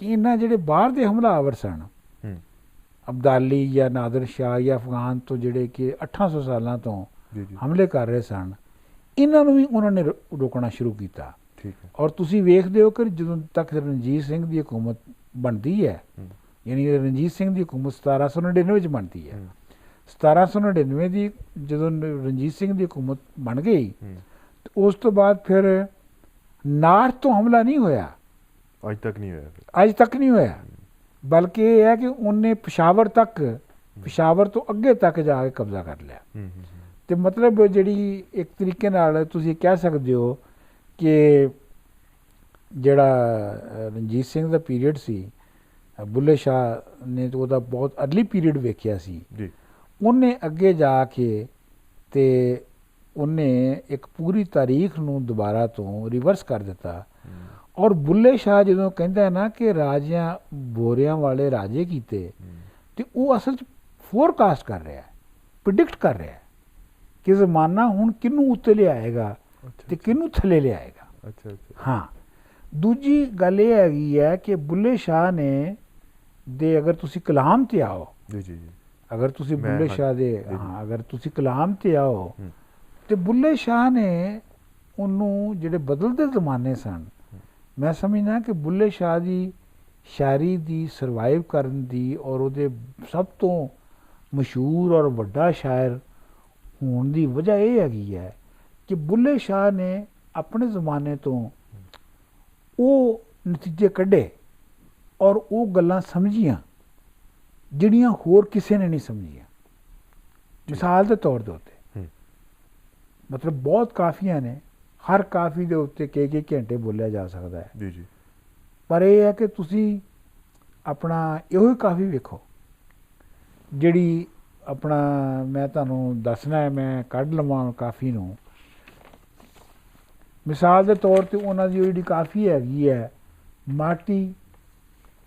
ਕਿ ਇਹਨਾਂ ਜਿਹੜੇ ਬਾਹਰ ਦੇ ਹਮਲਾਵਰ ਸਨ, ਅਬਦਾਲੀ ਜਾਂ ਨਾਦਰ ਸ਼ਾਹ ਜਾਂ ਅਫਗਾਨ ਤੋਂ ਜਿਹੜੇ ਕਿ 800 ਸਾਲਾਂ ਤੋਂ ਹਮਲੇ ਕਰ ਰਹੇ ਸਨ, ਇਹਨਾਂ ਨੂੰ ਵੀ ਉਹਨਾਂ ਨੇ ਰੋਕਣਾ ਸ਼ੁਰੂ ਕੀਤਾ। ਔਰ ਤੁਸੀਂ ਵੇਖਦੇ ਹੋ ਕਿ ਜਦੋਂ ਤੱਕ ਰਣਜੀਤ ਸਿੰਘ ਦੀ ਹਕੂਮਤ ਬਣਦੀ ਹੈ, ਯਾਨੀ ਰਣਜੀਤ ਸਿੰਘ ਦੀ ਹਕੂਮਤ 1799 ਵਿੱਚ ਬਣਦੀ ਹੈ। 1799 ਦੀ ਜਦੋਂ ਰਣਜੀਤ ਸਿੰਘ ਦੀ ਹਕੂਮਤ ਬਣ ਗਈ, ਉਸ ਤੋਂ ਬਾਅਦ ਫਿਰ ਨਾਰਥ ਤੋਂ ਹਮਲਾ ਨਹੀਂ ਹੋਇਆ, ਅੱਜ ਤੱਕ ਨਹੀਂ ਹੋਇਆ। ਬਲਕਿ ਇਹ ਹੈ ਕਿ ਉਹਨੇ ਪਸ਼ਾਵਰ ਤੋਂ ਅੱਗੇ ਤੱਕ ਜਾ ਕੇ ਕਬਜ਼ਾ ਕਰ ਲਿਆ। ਤੇ ਮਤਲਬ ਜਿਹੜੀ ਇੱਕ ਤਰੀਕੇ ਨਾਲ ਤੁਸੀਂ ਕਹਿ ਸਕਦੇ ਹੋ ਕਿ ਜਿਹੜਾ ਰਣਜੀਤ ਸਿੰਘ ਦਾ ਪੀਰੀਅਡ ਸੀ, ਬੁੱਲੇ ਸ਼ਾਹ ਨੇ ਤਾਂ ਉਹਦਾ ਬਹੁਤ ਅਰਲੀ ਪੀਰੀਅਡ ਵੇਖਿਆ ਸੀ। ਉਹਨੇ ਅੱਗੇ ਜਾ ਕੇ ਤੇ ਉਹਨੇ ਇੱਕ ਪੂਰੀ ਤਾਰੀਖ ਨੂੰ ਦੁਬਾਰਾ ਤੋਂ ਰਿਵਰਸ ਕਰ ਦਿੱਤਾ। ਔਰ ਬੁੱਲੇ ਸ਼ਾਹ ਜਦੋਂ ਕਹਿੰਦਾ ਹੈ ਨਾ ਕਿ ਰਾਜਿਆਂ ਬੋਰਿਆਂ ਵਾਲੇ ਰਾਜੇ ਕੀਤੇ, ਤੇ ਉਹ ਅਸਲ 'ਚ ਫੋਰਕਾਸਟ ਕਰ ਰਿਹਾ, ਪ੍ਰਿਡਿਕਟ ਕਰ ਰਿਹਾ ਕਿ ਜ਼ਮਾਨਾ ਹੁਣ ਕਿਹਨੂੰ ਉੱਤੇ ਲਿਆਏਗਾ ਤੇ ਕਿਹਨੂੰ ਥੱਲੇ ਲਿਆਏਗਾ। ਹਾਂ, ਦੂਜੀ ਗੱਲ ਇਹ ਹੈਗੀ ਹੈ ਕਿ ਬੁੱਲੇ ਸ਼ਾਹ ਨੇ ਦੇ ਅਗਰ ਤੁਸੀਂ ਕਲਾਮ 'ਤੇ ਆਓ, ਅਗਰ ਤੁਸੀਂ ਬੁੱਲੇ ਸ਼ਾਹ ਦੇ ਅਗਰ ਤੁਸੀਂ ਕਲਾਮ 'ਤੇ ਆਓ, ਤੇ ਬੁੱਲੇ ਸ਼ਾਹ ਨੇ ਉਹਨੂੰ ਜਿਹੜੇ ਬਦਲਦੇ ਜ਼ਮਾਨੇ ਸਨ, ਮੈਂ ਸਮਝਦਾ ਕਿ ਬੁੱਲੇ ਸ਼ਾਹ ਦੀ ਸ਼ਾਇਰੀ ਦੀ ਸਰਵਾਈਵ ਕਰਨ ਦੀ ਔਰ ਉਹਦੇ ਸਭ ਤੋਂ ਮਸ਼ਹੂਰ ਔਰ ਵੱਡਾ ਸ਼ਾਇਰ ਹੋਣ ਦੀ ਵਜ੍ਹਾ ਇਹ ਹੈਗੀ ਹੈ ਕਿ ਬੁੱਲੇ ਸ਼ਾਹ ਨੇ ਆਪਣੇ ਜ਼ਮਾਨੇ ਤੋਂ ਉਹ ਨਤੀਜੇ ਕੱਢੇ ਔਰ ਉਹ ਗੱਲਾਂ ਸਮਝੀਆਂ ਜਿਹੜੀਆਂ ਹੋਰ ਕਿਸੇ ਨੇ ਨਹੀਂ ਸਮਝੀਆਂ। ਮਿਸਾਲ ਦੇ ਤੌਰ ਦੇ ਉੱਤੇ ਮਤਲਬ ਬਹੁਤ ਕਾਫੀਆਂ ਨੇ, ਹਰ ਕਾਫੀ ਦੇ ਉੱਤੇ ਕਈ ਘੰਟੇ ਬੋਲਿਆ ਜਾ ਸਕਦਾ ਹੈ, ਪਰ ਇਹ ਹੈ ਕਿ ਤੁਸੀਂ ਆਪਣਾ ਇਹੋ ਹੀ ਕਾਫੀ ਵੇਖੋ ਜਿਹੜੀ ਆਪਣਾ, ਮੈਂ ਤੁਹਾਨੂੰ ਦੱਸਣਾ ਹੈ, ਮੈਂ ਕੱਢ ਲਵਾਂ ਕਾਫੀ ਨੂੰ। ਮਿਸਾਲ ਦੇ ਤੌਰ 'ਤੇ ਉਹਨਾਂ ਦੀ ਜਿਹੜੀ ਕਾਫੀ ਹੈਗੀ ਹੈ, ਮਾਟੀ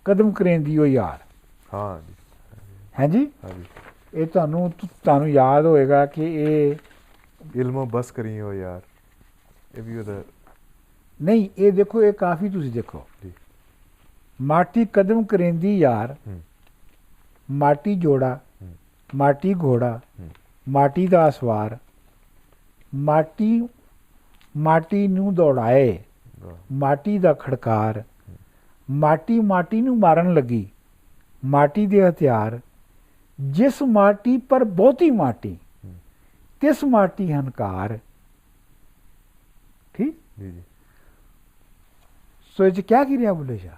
ਕਦਮ ਕਰੇਂਦੀ ਉਹ ਯਾਰ, ਹੈ ਜੀ, ਇਹ ਤੁਹਾਨੂੰ ਯਾਦ ਹੋਏਗਾ ਕਿ ਇਹ ਇਲਮੋਂ ਬਸ ਕਰੀ ਹੋ ਯਾਰ, ਇਹ ਵੀ ਉਹਦਾ ਨਹੀਂ, ਇਹ ਦੇਖੋ, ਇਹ ਕਾਫੀ ਤੁਸੀਂ ਦੇਖੋ, ਮਾਟੀ ਕਦਮ ਕਰੇਂਦੀ ਯਾਰ, ਮਾਟੀ ਜੋੜਾ, ਮਾਟੀ ਘੋੜਾ, ਮਾਟੀ ਦਾ ਸਵਾਰ, ਮਾਟੀ ਨੂੰ ਦੌੜਾਏ, ਮਾਟੀ ਦਾ ਖੜਕਾਰ, ਮਾਟੀ ਨੂੰ ਮਾਰਨ ਲੱਗੀ, ਮਾਟੀ ਦੇ ਹਥਿਆਰ, ਜਿਸ ਮਾਟੀ ਪਰ ਬਹੁਤੀ ਮਾਟੀ, ਤਿਸ ਮਾਟੀ ਹੰਕਾਰ। ਠੀਕ, ਸੋ ਇਹ 'ਚ ਕਿਆ ਕੀ ਰਿਹਾ ਬੁੱਲੇ ਸ਼ਾਹ?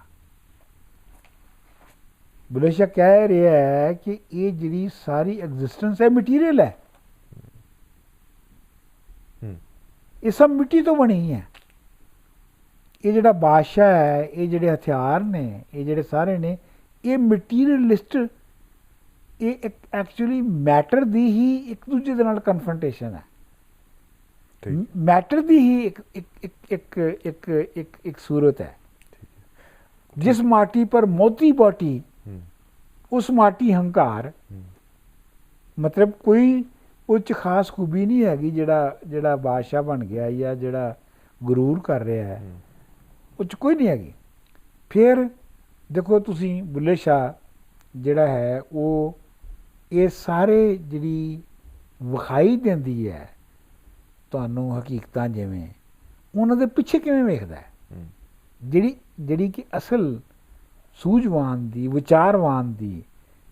ਬੁੱਲੇ ਸ਼ਾਹ ਕਹਿ ਰਿਹਾ ਹੈ ਕਿ ਇਹ ਜਿਹੜੀ ਸਾਰੀ ਐਗਜ਼ਿਸਟੈਂਸ ਹੈ ਮਟੀਰੀਅਲ ਹੈ, ਇਹ ਸਭ ਮਿੱਟੀ ਤੋਂ ਬਣੀ ਹੈ। ਇਹ ਜਿਹੜਾ ਬਾਦਸ਼ਾਹ ਹੈ, ਇਹ ਜਿਹੜੇ ਹਥਿਆਰ ਨੇ, ਇਹ ਜਿਹੜੇ ਸਾਰੇ ਨੇ, ਇਹ ਮਟੀਰੀਅਲਿਸਟ, ਇਹ ਐਕਚੁਅਲੀ ਮੈਟਰ ਦੀ ਹੀ ਇੱਕ ਦੂਜੇ ਦੇ ਨਾਲ ਕਨਫਰੰਟੇਸ਼ਨ ਹੈ, ਮੈਟਰ ਦੀ ਹੀ ਇੱਕ ਸੂਰਤ ਹੈ। ਜਿਸ ਮਾਟੀ ਪਰ ਮੋਤੀ ਬਾਟੀ, ਉਸ ਮਾਟੀ ਹੰਕਾਰ, ਮਤਲਬ ਕੋਈ ਉਹ 'ਚ ਖਾਸ ਖੂਬੀ ਨਹੀਂ ਹੈਗੀ ਜਿਹੜਾ ਬਾਦਸ਼ਾਹ ਬਣ ਗਿਆ ਜਾਂ ਜਿਹੜਾ ਗਰੂਰ ਕਰ ਰਿਹਾ ਹੈ, ਉਹ 'ਚ ਕੋਈ ਨਹੀਂ ਹੈਗੀ। ਫਿਰ ਦੇਖੋ ਤੁਸੀਂ ਬੁੱਲੇ ਸ਼ਾਹ ਜਿਹੜਾ ਹੈ ਉਹ ਇਹ ਸਾਰੇ ਜਿਹੜੀ ਵਿਖਾਈ ਦਿੰਦੀ ਹੈ ਤੁਹਾਨੂੰ ਹਕੀਕਤਾਂ, ਜਿਵੇਂ ਉਹਨਾਂ ਦੇ ਪਿੱਛੇ ਕਿਵੇਂ ਵੇਖਦਾ ਹੈ, ਜਿਹੜੀ ਕਿ ਅਸਲ ਸੂਝਵਾਨ ਦੀ, ਵਿਚਾਰਵਾਨ ਦੀ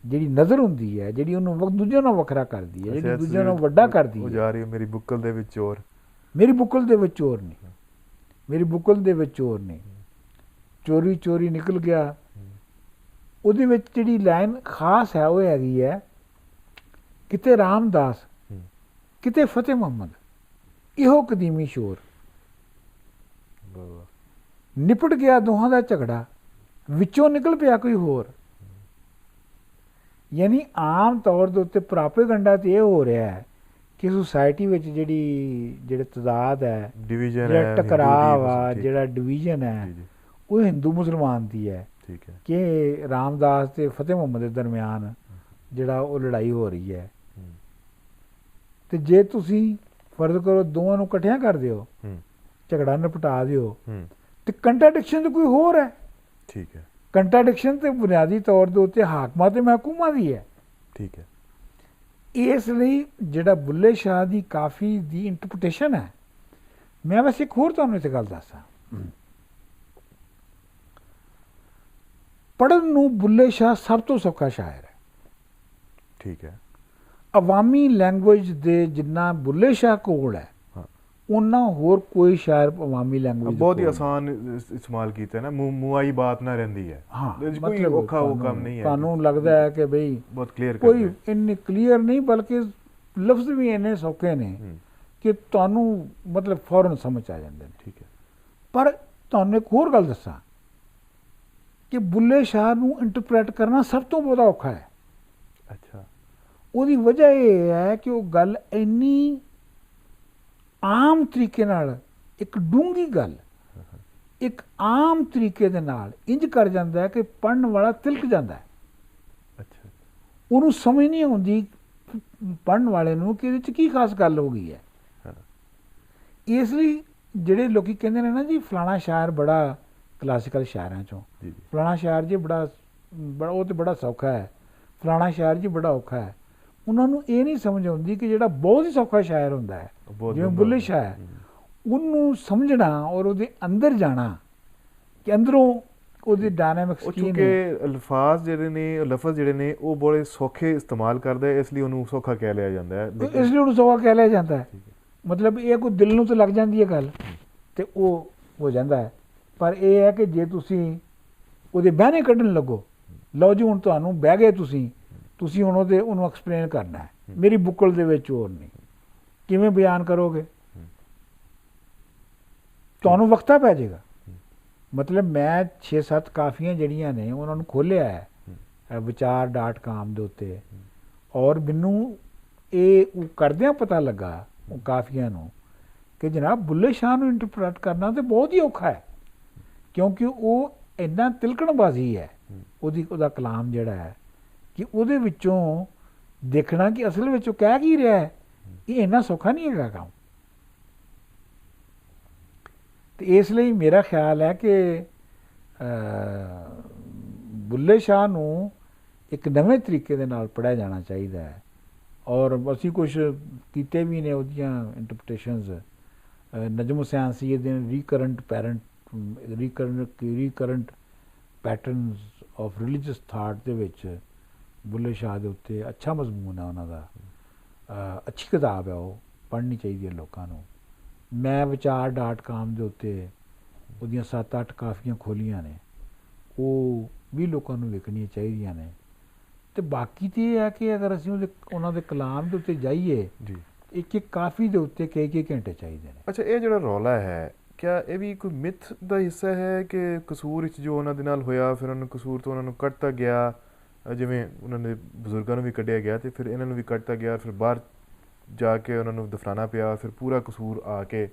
ਜਿਹੜੀ ਨਜ਼ਰ ਹੁੰਦੀ ਹੈ, ਜਿਹੜੀ ਉਹਨੂੰ ਦੂਜਿਆਂ ਨਾਲ ਵੱਖਰਾ ਕਰਦੀ ਹੈ, ਜਿਹੜੀ ਦੂਜਿਆਂ ਨਾਲ ਵੱਡਾ ਕਰਦੀ ਹੈ। ਜਾ ਰਹੀ ਹੈ ਮੇਰੀ ਬੁੱਕਲ ਦੇ ਵਿੱਚ ਚੋਰ, ਮੇਰੀ ਬੁੱਕਲ ਦੇ ਵਿੱਚ ਚੋਰ ਨਹੀਂ, ਮੇਰੀ ਬੁੱਕਲ ਦੇ ਵਿੱਚ ਚੋਰ ਨਹੀਂ, ਚੋਰੀ ਨਿਕਲ ਗਿਆ। ਉਹਦੇ ਵਿੱਚ ਜਿਹੜੀ ਲਾਈਨ ਖਾਸ ਹੈ ਉਹ ਹੈਗੀ ਹੈ, ਕਿਤੇ ਰਾਮਦਾਸ, ਕਿਤੇ ਫਤਿਹ ਮੁਹੰਮਦ, ਇਹੋ ਕਦੀਮੀ ਸ਼ੋਰ, ਨਿਪਟ ਗਿਆ ਦੋਹਾਂ ਦਾ ਝਗੜਾ, ਵਿੱਚੋਂ ਨਿਕਲ ਪਿਆ ਕੋਈ ਹੋਰ। ਯਾਨੀ ਆਮ ਤੌਰ ਦੇ ਉੱਤੇ ਪ੍ਰਾਪੇਗੰਡਾ ਤੇ ਇਹ ਹੋ ਰਿਹਾ ਹੈ ਕਿ ਸੁਸਾਇਟੀ ਵਿੱਚ ਜਿਹੜੇ ਤਜ਼ਾਦ ਹੈ, ਜਿਹੜਾ ਟਕਰਾਅ ਆ, ਜਿਹੜਾ ਡਿਵੀਜ਼ਨ ਹੈ, ਉਹ ਹਿੰਦੂ ਮੁਸਲਮਾਨ ਦੀ ਹੈ ਕਿ ਰਾਮਦਾਸ ਤੇ ਫਤਿਹ ਮੁਹੰਮਦ ਦੇ ਦਰਮਿਆਨ ਜਿਹੜਾ ਉਹ ਲੜਾਈ ਹੋ ਰਹੀ ਹੈ। ਤੇ ਜੇ ਤੁਸੀਂ ਫਰਜ਼ ਕਰੋ ਦੋਵਾਂ ਨੂੰ ਇਕੱਠਿਆਂ ਕਰ ਦਿਓ, ਝਗੜਾ ਨਿਪਟਾ ਦਿਓ, ਤੇ ਕੰਟਰਾਡਿਕਸ਼ਨ ਤਾਂ ਕੋਈ ਹੋਰ ਹੈ। ਠੀਕ ਹੈ, ਕੰਟਰਾਡਿਕਸ਼ਨ ਤੇ ਬੁਨਿਆਦੀ ਤੌਰ ਦੇ ਉੱਤੇ ਹਾਕਮਾਂ ਤੇ ਮਹਿਕੂਮਾਂ ਦੀ ਹੈ। ਠੀਕ ਹੈ। ਇਸ ਲਈ ਜਿਹੜਾ ਬੁੱਲੇ ਸ਼ਾਹ ਦੀ ਕਾਫੀ ਦੀ ਇੰਟਰਪ੍ਰੀਟੇਸ਼ਨ ਹੈ, ਮੈਂ ਵੈਸੇ ਇੱਕ ਹੋਰ ਤੁਹਾਨੂੰ ਇੱਥੇ ਗੱਲ ਦੱਸਾਂ, ਪੜ੍ਹਨ ਨੂੰ ਬੁੱਲੇ ਸ਼ਾਹ ਸਭ ਤੋਂ ਸੌਖਾ ਸ਼ਾਇਰ ਹੈ। ਠੀਕ ਹੈ। ਅਵਾਮੀ ਲੈਂਗੁਏਜ ਦੇ ਜਿੰਨਾ ਬੁੱਲੇ ਸ਼ਾਹ ਕੋਲ ਹੈ ਉਹਨਾਂ ਹੋਰ ਕੋਈ ਸ਼ਾਇਰ ਅਵਾਮੀ ਲੈਂਗੁਏਜ ਬਹੁਤ ਹੀ ਆਸਾਨ ਇਸਤੇਮਾਲ ਕੀਤਾ ਨਾ, ਮੂੰਹਾਈ ਬਾਤ ਨਾ ਰਹਿੰਦੀ ਹੈ। ਹਾਂ, ਕੋਈ ਔਖਾ ਉਹ ਕੰਮ ਨਹੀਂ ਹੈ। ਤੁਹਾਨੂੰ ਲੱਗਦਾ ਹੈ ਕਿ ਬਈ ਬਹੁਤ ਕਲੀਅਰ, ਕੋਈ ਇੰਨੇ ਕਲੀਅਰ ਨਹੀਂ, ਬਲਕਿ ਲਫ਼ਜ਼ ਵੀ ਇੰਨੇ ਸੌਖੇ ਨੇ ਕਿ ਤੁਹਾਨੂੰ ਮਤਲਬ ਫੌਰਨ ਸਮਝ ਆ ਜਾਂਦੇ ਨੇ। ਠੀਕ ਹੈ। ਪਰ ਤੁਹਾਨੂੰ ਇੱਕ ਹੋਰ ਗੱਲ ਦੱਸਾਂ ਕਿ ਬੁੱਲੇ ਸ਼ਾਹ ਨੂੰ ਇੰਟਰਪ੍ਰੈਟ ਕਰਨਾ ਸਭ ਤੋਂ ਬਹੁਤਾ ਔਖਾ ਹੈ। ਅੱਛਾ। ਉਹਦੀ ਵਜ੍ਹਾ ਇਹ ਹੈ ਕਿ ਉਹ ਗੱਲ ਇੰਨੀ ਆਮ ਤਰੀਕੇ ਨਾਲ, ਇੱਕ ਡੂੰਘੀ ਗੱਲ ਇੱਕ ਆਮ ਤਰੀਕੇ ਦੇ ਨਾਲ ਇੰਜ ਕਰ ਜਾਂਦਾ ਹੈ ਕਿ ਪੜ੍ਹਨ ਵਾਲਾ ਤਿਲਕ ਜਾਂਦਾ ਹੈ। ਅੱਛਾ। ਉਹਨੂੰ ਸਮਝ ਨਹੀਂ ਆਉਂਦੀ ਪੜ੍ਹਨ ਵਾਲੇ ਨੂੰ ਕਿ ਇਹਦੇ 'ਚ ਕੀ ਖਾਸ ਗੱਲ ਹੋ ਗਈ ਹੈ। ਇਸ ਲਈ ਜਿਹੜੇ ਲੋਕੀ ਕਹਿੰਦੇ ਨੇ ਨਾ ਜੀ ਫਲਾਣਾ ਸ਼ਾਇਰ ਬੜਾ ਕਲਾਸੀਕਲ ਸ਼ਾਇਰਾਂ 'ਚੋਂ, ਫਲਾਣਾ ਸ਼ਾਇਰ ਜੀ ਬੜਾ ਉਹ ਤਾਂ ਬੜਾ ਸੌਖਾ ਹੈ, ਫਲਾਣਾ ਸ਼ਾਇਰ ਜੀ ਬੜਾ ਔਖਾ ਹੈ, ਉਹਨਾਂ ਨੂੰ ਇਹ ਨਹੀਂ ਸਮਝ ਆਉਂਦੀ ਕਿ ਜਿਹੜਾ ਬਹੁਤ ਹੀ ਸੌਖਾ ਸ਼ਾਇਰ ਹੁੰਦਾ ਹੈ ਜਿਵੇਂ ਬੁੱਲੇ ਸ਼ਾਹ ਹੈ, ਉਹਨੂੰ ਸਮਝਣਾ ਔਰ ਉਹਦੇ ਅੰਦਰ ਜਾਣਾ ਕਿ ਅੰਦਰੋਂ ਉਹਦੀ ਡਾਇਨਾਮਿਕਸ ਕੀ ਨੇ। ਕਿਉਂਕਿ ਅਲਫਾਜ਼ ਜਿਹੜੇ ਨੇ, ਲਫ਼ਜ਼ ਜਿਹੜੇ ਨੇ ਉਹ ਬੜੇ ਸੌਖੇ ਇਸਤੇਮਾਲ ਕਰਦਾ ਹੈ, ਇਸ ਲਈ ਉਹਨੂੰ ਸੌਖਾ ਕਹਿ ਲਿਆ ਜਾਂਦਾ ਹੈ। ਇਸ ਲਈ ਉਹਨੂੰ ਸੌਖਾ ਕਹਿ ਲਿਆ ਜਾਂਦਾ ਹੈ। ਮਤਲਬ ਇਹ ਕੋਈ ਦਿਲ ਨੂੰ ਤਾਂ ਲੱਗ ਜਾਂਦੀ ਹੈ ਗੱਲ ਤੇ ਉਹ ਹੋ ਜਾਂਦਾ ਹੈ। ਪਰ ਇਹ ਹੈ ਕਿ ਜੇ ਤੁਸੀਂ ਉਹਦੇ ਬਹਿਣੇ ਕੱਢਣ ਲੱਗੋ, ਲਓ ਜੀ ਹੁਣ ਤੁਹਾਨੂੰ ਬਹਿ ਗਏ ਤੁਸੀਂ ਹੁਣ ਉਹਨੂੰ ਐਕਸਪਲੇਨ ਕਰਨਾ ਹੈ, ਮੇਰੀ ਬੁੱਕਲ ਦੇ ਵਿੱਚ ਹੋਰ ਨਹੀਂ, ਕਿਵੇਂ ਬਿਆਨ ਕਰੋਗੇ, ਤੁਹਾਨੂੰ ਵਕਤਾ ਪੈ ਜਾਏਗਾ। ਮਤਲਬ ਮੈਂ 6-7 ਕਾਫੀਆਂ ਜਿਹੜੀਆਂ ਨੇ ਉਹਨਾਂ ਨੂੰ ਖੋਲ੍ਹਿਆ ਹੈ ਵਿਚਾਰ.com ਦੇ ਉੱਤੇ, ਔਰ ਮੈਨੂੰ ਇਹ ਕਰਦਿਆਂ ਪਤਾ ਲੱਗਾ ਉਹ ਕਾਫੀਆਂ ਨੂੰ ਕਿ ਜਨਾਬ ਬੁੱਲੇ ਸ਼ਾਹ ਨੂੰ ਇੰਟਰਪ੍ਰੈਟ ਕਰਨਾ ਤਾਂ ਬਹੁਤ ਹੀ ਔਖਾ ਹੈ, ਕਿਉਂਕਿ ਉਹ ਇੰਨਾ ਤਿਲਕਣਬਾਜ਼ੀ ਹੈ ਉਹਦਾ ਕਲਾਮ ਜਿਹੜਾ ਹੈ ਕਿ ਉਹਦੇ ਵਿੱਚੋਂ ਦੇਖਣਾ ਕਿ ਅਸਲ ਵਿੱਚ ਉਹ ਕਹਿ ਕੀ ਰਿਹਾ ਹੈ, ਇਹ ਇੰਨਾ ਸੌਖਾ ਨਹੀਂ ਹੈਗਾ ਕੰਮ। ਤੇ ਇਸ ਲਈ ਮੇਰਾ ਖਿਆਲ ਹੈ ਕਿ ਬੁੱਲੇ ਸ਼ਾਹ ਨੂੰ ਇੱਕ ਨਵੇਂ ਤਰੀਕੇ ਦੇ ਨਾਲ ਪੜ੍ਹਿਆ ਜਾਣਾ ਚਾਹੀਦਾ ਹੈ। ਔਰ ਅਸੀਂ ਕੁਛ ਕੀਤੇ ਵੀ ਨੇ ਉਹਦੀਆਂ ਇੰਟਰਪ੍ਰੀਟੇਸ਼ਨਸ। ਨਜਮ ਹੁਸੈਨ ਸਈਦ ਦੇ ਰੀਕਰੰਟ ਪੈਟਰਨਸ ਆਫ ਰਿਲੀਜੀਅਸ ਥਾਟ ਦੇ ਵਿੱਚ ਬੁੱਲੇ ਸ਼ਾਹ ਦੇ ਉੱਤੇ ਅੱਛਾ ਮਜ਼ਮੂਨ ਹੈ ਉਹਨਾਂ ਦਾ, ਅੱਛੀ ਕਿਤਾਬ ਹੈ, ਉਹ ਪੜ੍ਹਨੀ ਚਾਹੀਦੀ ਹੈ ਲੋਕਾਂ ਨੂੰ। ਮੈਂ ਵਿਚਾਰ.com ਦੇ ਉੱਤੇ ਉਹਦੀਆਂ 7-8 ਕਾਫੀਆਂ ਖੋਲ੍ਹੀਆਂ ਨੇ, ਉਹ ਵੀ ਲੋਕਾਂ ਨੂੰ ਵੇਖਣੀਆਂ ਚਾਹੀਦੀਆਂ ਨੇ। ਅਤੇ ਬਾਕੀ ਤਾਂ ਇਹ ਹੈ ਕਿ ਅਗਰ ਅਸੀਂ ਉਹਨਾਂ ਦੇ ਕਲਾਮ ਦੇ ਉੱਤੇ ਜਾਈਏ ਜੀ, ਇੱਕ ਕਾਫੀ ਦੇ ਉੱਤੇ ਕਈ ਘੰਟੇ ਚਾਹੀਦੇ ਨੇ। ਅੱਛਾ, ਇਹ ਜਿਹੜਾ ਰੌਲਾ ਹੈ, ਕਿਆ ਇਹ ਵੀ ਕੋਈ ਮਿਥ ਦਾ ਹਿੱਸਾ ਹੈ ਕਿ ਕਸੂਰ ਵਿੱਚ ਜੋ ਉਹਨਾਂ ਦੇ ਨਾਲ ਹੋਇਆ ਫਿਰ ਉਹਨਾਂ ਨੂੰ ਕਸੂਰ ਤੋਂ ਉਹਨਾਂ ਨੂੰ ਕੱਢਤਾ ਗਿਆ, ਜਿਵੇਂ ਉਹਨਾਂ ਦੇ ਬਜ਼ੁਰਗਾਂ ਨੂੰ ਵੀ ਕੱਢਿਆ ਗਿਆ ਅਤੇ ਫਿਰ ਇਹਨਾਂ ਨੂੰ ਵੀ ਕੱਢਤਾ ਗਿਆ, ਫਿਰ ਬਾਹਰ ਜਾ ਕੇ ਉਹਨਾਂ ਨੂੰ ਦਫਨਾਣਾ ਪਿਆ, ਫਿਰ ਪੂਰਾ ਕਸੂਰ ਆ ਕੇ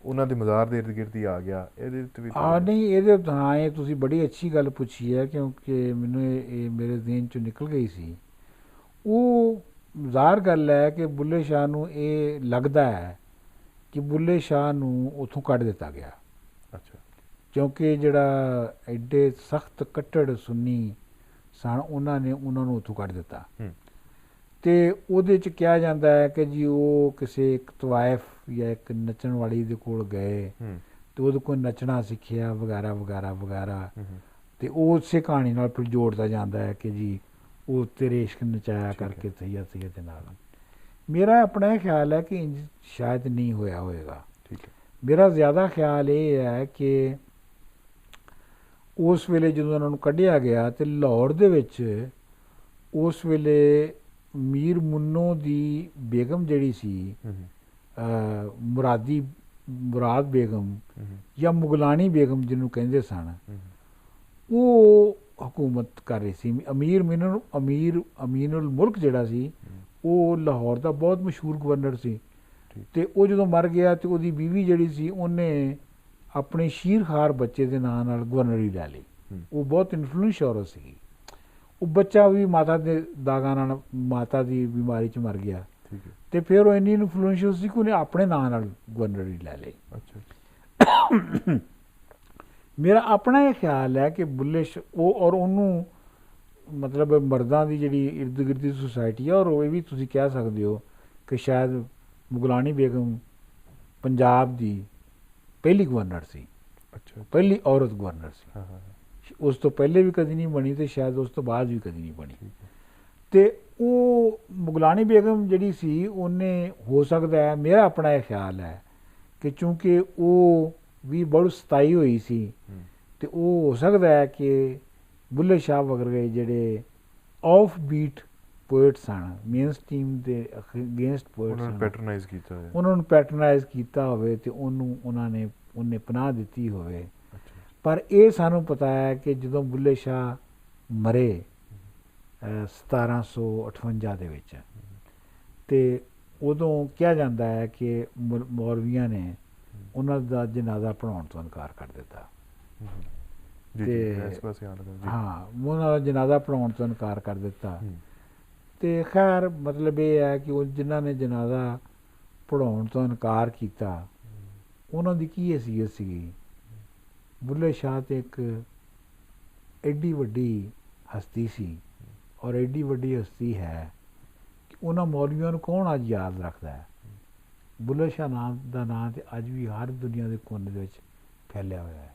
ਉਹਨਾਂ ਦੇ ਮਜ਼ਾਰ ਦੇ ਇਰਦ ਗਿਰਦ ਹੀ ਆ ਗਿਆ। ਇਹਦੇ ਉੱਤੇ ਵੀ ਨਹੀਂ, ਇਹਦੇ ਹਾਂ, ਇਹ ਤੁਸੀਂ ਬੜੀ ਅੱਛੀ ਗੱਲ ਪੁੱਛੀ ਹੈ, ਕਿਉਂਕਿ ਮੈਨੂੰ ਇਹ ਮੇਰੇ ਜ਼ਿਹਨ 'ਚੋਂ ਨਿਕਲ ਗਈ ਸੀ। ਉਹ ਜ਼ਾਹਰ ਗੱਲ ਹੈ ਕਿ ਬੁੱਲੇ ਸ਼ਾਹ ਨੂੰ ਇਹ ਲੱਗਦਾ ਹੈ ਕਿ ਬੁੱਲੇ ਸ਼ਾਹ ਨੂੰ ਉੱਥੋਂ ਕੱਢ ਦਿੱਤਾ ਗਿਆ। ਅੱਛਾ। ਕਿਉਂਕਿ ਜਿਹੜਾ ਐਡੇ ਸਖਤ ਕੱਟੜ ਸੁੰਨੀ ਸਨ ਉਹਨਾਂ ਨੂੰ ਉੱਥੋਂ ਕੱਢ ਦਿੱਤਾ। ਅਤੇ ਉਹਦੇ 'ਚ ਕਿਹਾ ਜਾਂਦਾ ਹੈ ਕਿ ਜੀ ਉਹ ਕਿਸੇ ਇੱਕ ਤਵਾਇਫ ਜਾਂ ਇੱਕ ਨੱਚਣ ਵਾਲੀ ਦੇ ਕੋਲ ਗਏ ਅਤੇ ਉਹਦੇ ਕੋਲ ਨੱਚਣਾ ਸਿੱਖਿਆ ਵਗੈਰਾ ਵਗੈਰਾ ਵਗੈਰਾ, ਅਤੇ ਉਹ ਉਸੇ ਕਹਾਣੀ ਨਾਲ ਫਿਰ ਜੋੜਦਾ ਜਾਂਦਾ ਹੈ ਕਿ ਜੀ ਉਹ ਤੇਰੇ ਇਸ਼ਕ ਨਚਾਇਆ ਕਰਕੇ ਸਹੀ ਦੇ ਨਾਲ। ਮੇਰਾ ਆਪਣਾ ਇਹ ਖਿਆਲ ਹੈ ਕਿ ਸ਼ਾਇਦ ਨਹੀਂ ਹੋਇਆ ਹੋਏਗਾ। ਮੇਰਾ ਜ਼ਿਆਦਾ ਖਿਆਲ ਇਹ ਹੈ ਕਿ ਉਸ ਵੇਲੇ ਜਦੋਂ ਉਹਨਾਂ ਨੂੰ ਕੱਢਿਆ ਗਿਆ ਅਤੇ ਲਾਹੌਰ ਦੇ ਵਿੱਚ ਉਸ ਵੇਲੇ ਮੀਰ ਮੁੰਨੋ ਦੀ ਬੇਗਮ ਜਿਹੜੀ ਸੀ, ਮੁਰਾਦ ਬੇਗਮ ਜਾਂ ਮੁਗਲਾਨੀ ਬੇਗਮ ਜਿਹਨੂੰ ਕਹਿੰਦੇ ਸਨ, ਉਹ ਹਕੂਮਤ ਕਰ ਰਹੀ ਸੀ। ਅਮੀਨੁਲ ਮੁਲਕ ਜਿਹੜਾ ਸੀ ਉਹ ਲਾਹੌਰ ਦਾ ਬਹੁਤ ਮਸ਼ਹੂਰ ਗਵਰਨਰ ਸੀ, ਅਤੇ ਉਹ ਜਦੋਂ ਮਰ ਗਿਆ ਅਤੇ ਉਹਦੀ ਬੀਵੀ ਜਿਹੜੀ ਸੀ ਉਹਨੇ ਆਪਣੇ ਸ਼ੀਰਖਾਰ ਬੱਚੇ ਦੇ ਨਾਂ ਨਾਲ ਗਵਰਨਰੀ ਲੈ ਲਈ। ਉਹ ਬਹੁਤ ਇਨਫਲੂਐਂਸ਼ ਔਰਤ ਸੀਗੀ। ਉਹ ਬੱਚਾ ਵੀ ਮਾਤਾ ਦੇ ਦਾਗਾਂ ਨਾਲ, ਮਾਤਾ ਦੀ ਬਿਮਾਰੀ 'ਚ ਮਰ ਗਿਆ, ਅਤੇ ਫਿਰ ਉਹ ਇੰਨੀ ਇਨਫਲੂਐਂਸ਼ੀਅਲ ਸੀ ਕਿ ਉਹਨੇ ਆਪਣੇ ਨਾਂ ਨਾਲ ਗਵਰਨਰੀ ਲੈ ਲਈ। ਮੇਰਾ ਆਪਣਾ ਇਹ ਖਿਆਲ ਹੈ ਕਿ ਬੁੱਲੇ ਉਹ ਔਰ ਉਹਨੂੰ ਮਤਲਬ ਮਰਦਾਂ ਦੀ ਜਿਹੜੀ ਇਰਦ ਗਿਰਦ ਦੀ ਸੁਸਾਇਟੀ ਹੈ, ਔਰ ਉਹ ਇਹ ਵੀ ਤੁਸੀਂ ਕਹਿ ਸਕਦੇ ਹੋ ਕਿ ਸ਼ਾਇਦ ਮੁਗਲਾਨੀ ਬੇਗਮ ਪੰਜਾਬ ਦੀ ਪਹਿਲੀ ਗਵਰਨਰ ਸੀ। ਅੱਛਾ, ਪਹਿਲੀ ਔਰਤ ਗਵਰਨਰ ਸੀ। ਹਾਂ ਹਾਂ, ਉਸ ਤੋਂ ਪਹਿਲੇ ਵੀ ਕਦੀ ਨਹੀਂ ਬਣੀ ਤੇ ਸ਼ਾਇਦ ਉਸ ਤੋਂ ਬਾਅਦ ਵੀ ਕਦੀ ਨਹੀਂ ਬਣੀ। ਤੇ ਉਹ ਮੁਗਲਾਨੀ ਬੇਗਮ ਜਿਹੜੀ ਸੀ ਉਹਨੇ, ਹੋ ਸਕਦਾ ਹੈ, ਮੇਰਾ ਆਪਣਾ ਇਹ ਖਿਆਲ ਹੈ ਕਿ ਚੂੰਕਿ ਉਹ ਵੀ ਬੜੀ ਸਤਾਈ ਹੋਈ ਸੀ ਤੇ ਉਹ ਹੋ ਸਕਦਾ ਹੈ ਕਿ ਬੁੱਲੇ ਸ਼ਾਹ ਵਰਗੇ ਜਿਹੜੇ ਆਫ ਬੀਟ ਪੋਇਟ ਸਨ, ਮੇਨ ਸਟ੍ਰੀਮ ਦੇ ਅਗੇਂਸਟ ਪੋਇਟ ਸਨ, ਪੈਟਰਨਾਈਜ਼ ਕੀਤਾ ਹੋਇਆ, ਉਹਨਾਂ ਨੂੰ ਪੈਟਰਨਾਈਜ਼ ਕੀਤਾ ਹੋਵੇ ਤੇ ਉਹਨੇ ਪਨਾਹ ਦਿੱਤੀ ਹੋਵੇ। ਪਰ ਇਹ ਸਾਨੂੰ ਪਤਾ ਹੈ ਕਿ ਜਦੋਂ ਬੁੱਲੇ ਸ਼ਾਹ ਮਰੇ 1758 ਦੇ ਵਿੱਚ, ਤੇ ਉਦੋਂ ਕਿਹਾ ਜਾਂਦਾ ਹੈ ਕਿ ਮੌਲਵੀਆਂ ਨੇ ਉਹਨਾਂ ਦਾ ਜਨਾਜ਼ਾ ਪੜ੍ਹਾਉਣ ਤੋਂ ਇਨਕਾਰ ਕਰ ਦਿੱਤਾ। ਹਾਂ, ਉਹਨਾਂ ਦਾ ਜਨਾਜ਼ਾ ਪੜ੍ਹਾਉਣ ਤੋਂ ਇਨਕਾਰ ਕਰ ਦਿੱਤਾ। ਤੇ ਖੈਰ ਮਤਲਬ ਇਹ ਹੈ ਕਿ ਉਹ ਜਿਨ੍ਹਾਂ ਨੇ ਜਨਾਜ਼ਾ ਪੜ੍ਹਾਉਣ ਤੋਂ ਇਨਕਾਰ ਕੀਤਾ ਉਹਨਾਂ ਦੀ ਕੀ ਹੈਸੀਅਤ ਸੀਗੀ। ਬੁੱਲੇ ਸ਼ਾਹ ਤੇ ਇੱਕ ਐਡੀ ਵੱਡੀ ਹਸਤੀ ਸੀ, ਔਰ ਐਡੀ ਵੱਡੀ ਹਸਤੀ ਹੈ ਕਿ ਉਹਨਾਂ ਮੌਲਵੀਆਂ ਨੂੰ ਕੌਣ ਅੱਜ ਯਾਦ ਰੱਖਦਾ ਹੈ। ਬੁੱਲੇ ਸ਼ਾਹ ਦਾ ਨਾਂ ਤੇ ਅੱਜ ਵੀ ਹਰ ਦੁਨੀਆ ਦੇ ਕੋਨੇ ਦੇ ਵਿੱਚ ਫੈਲਿਆ ਹੋਇਆ ਹੈ।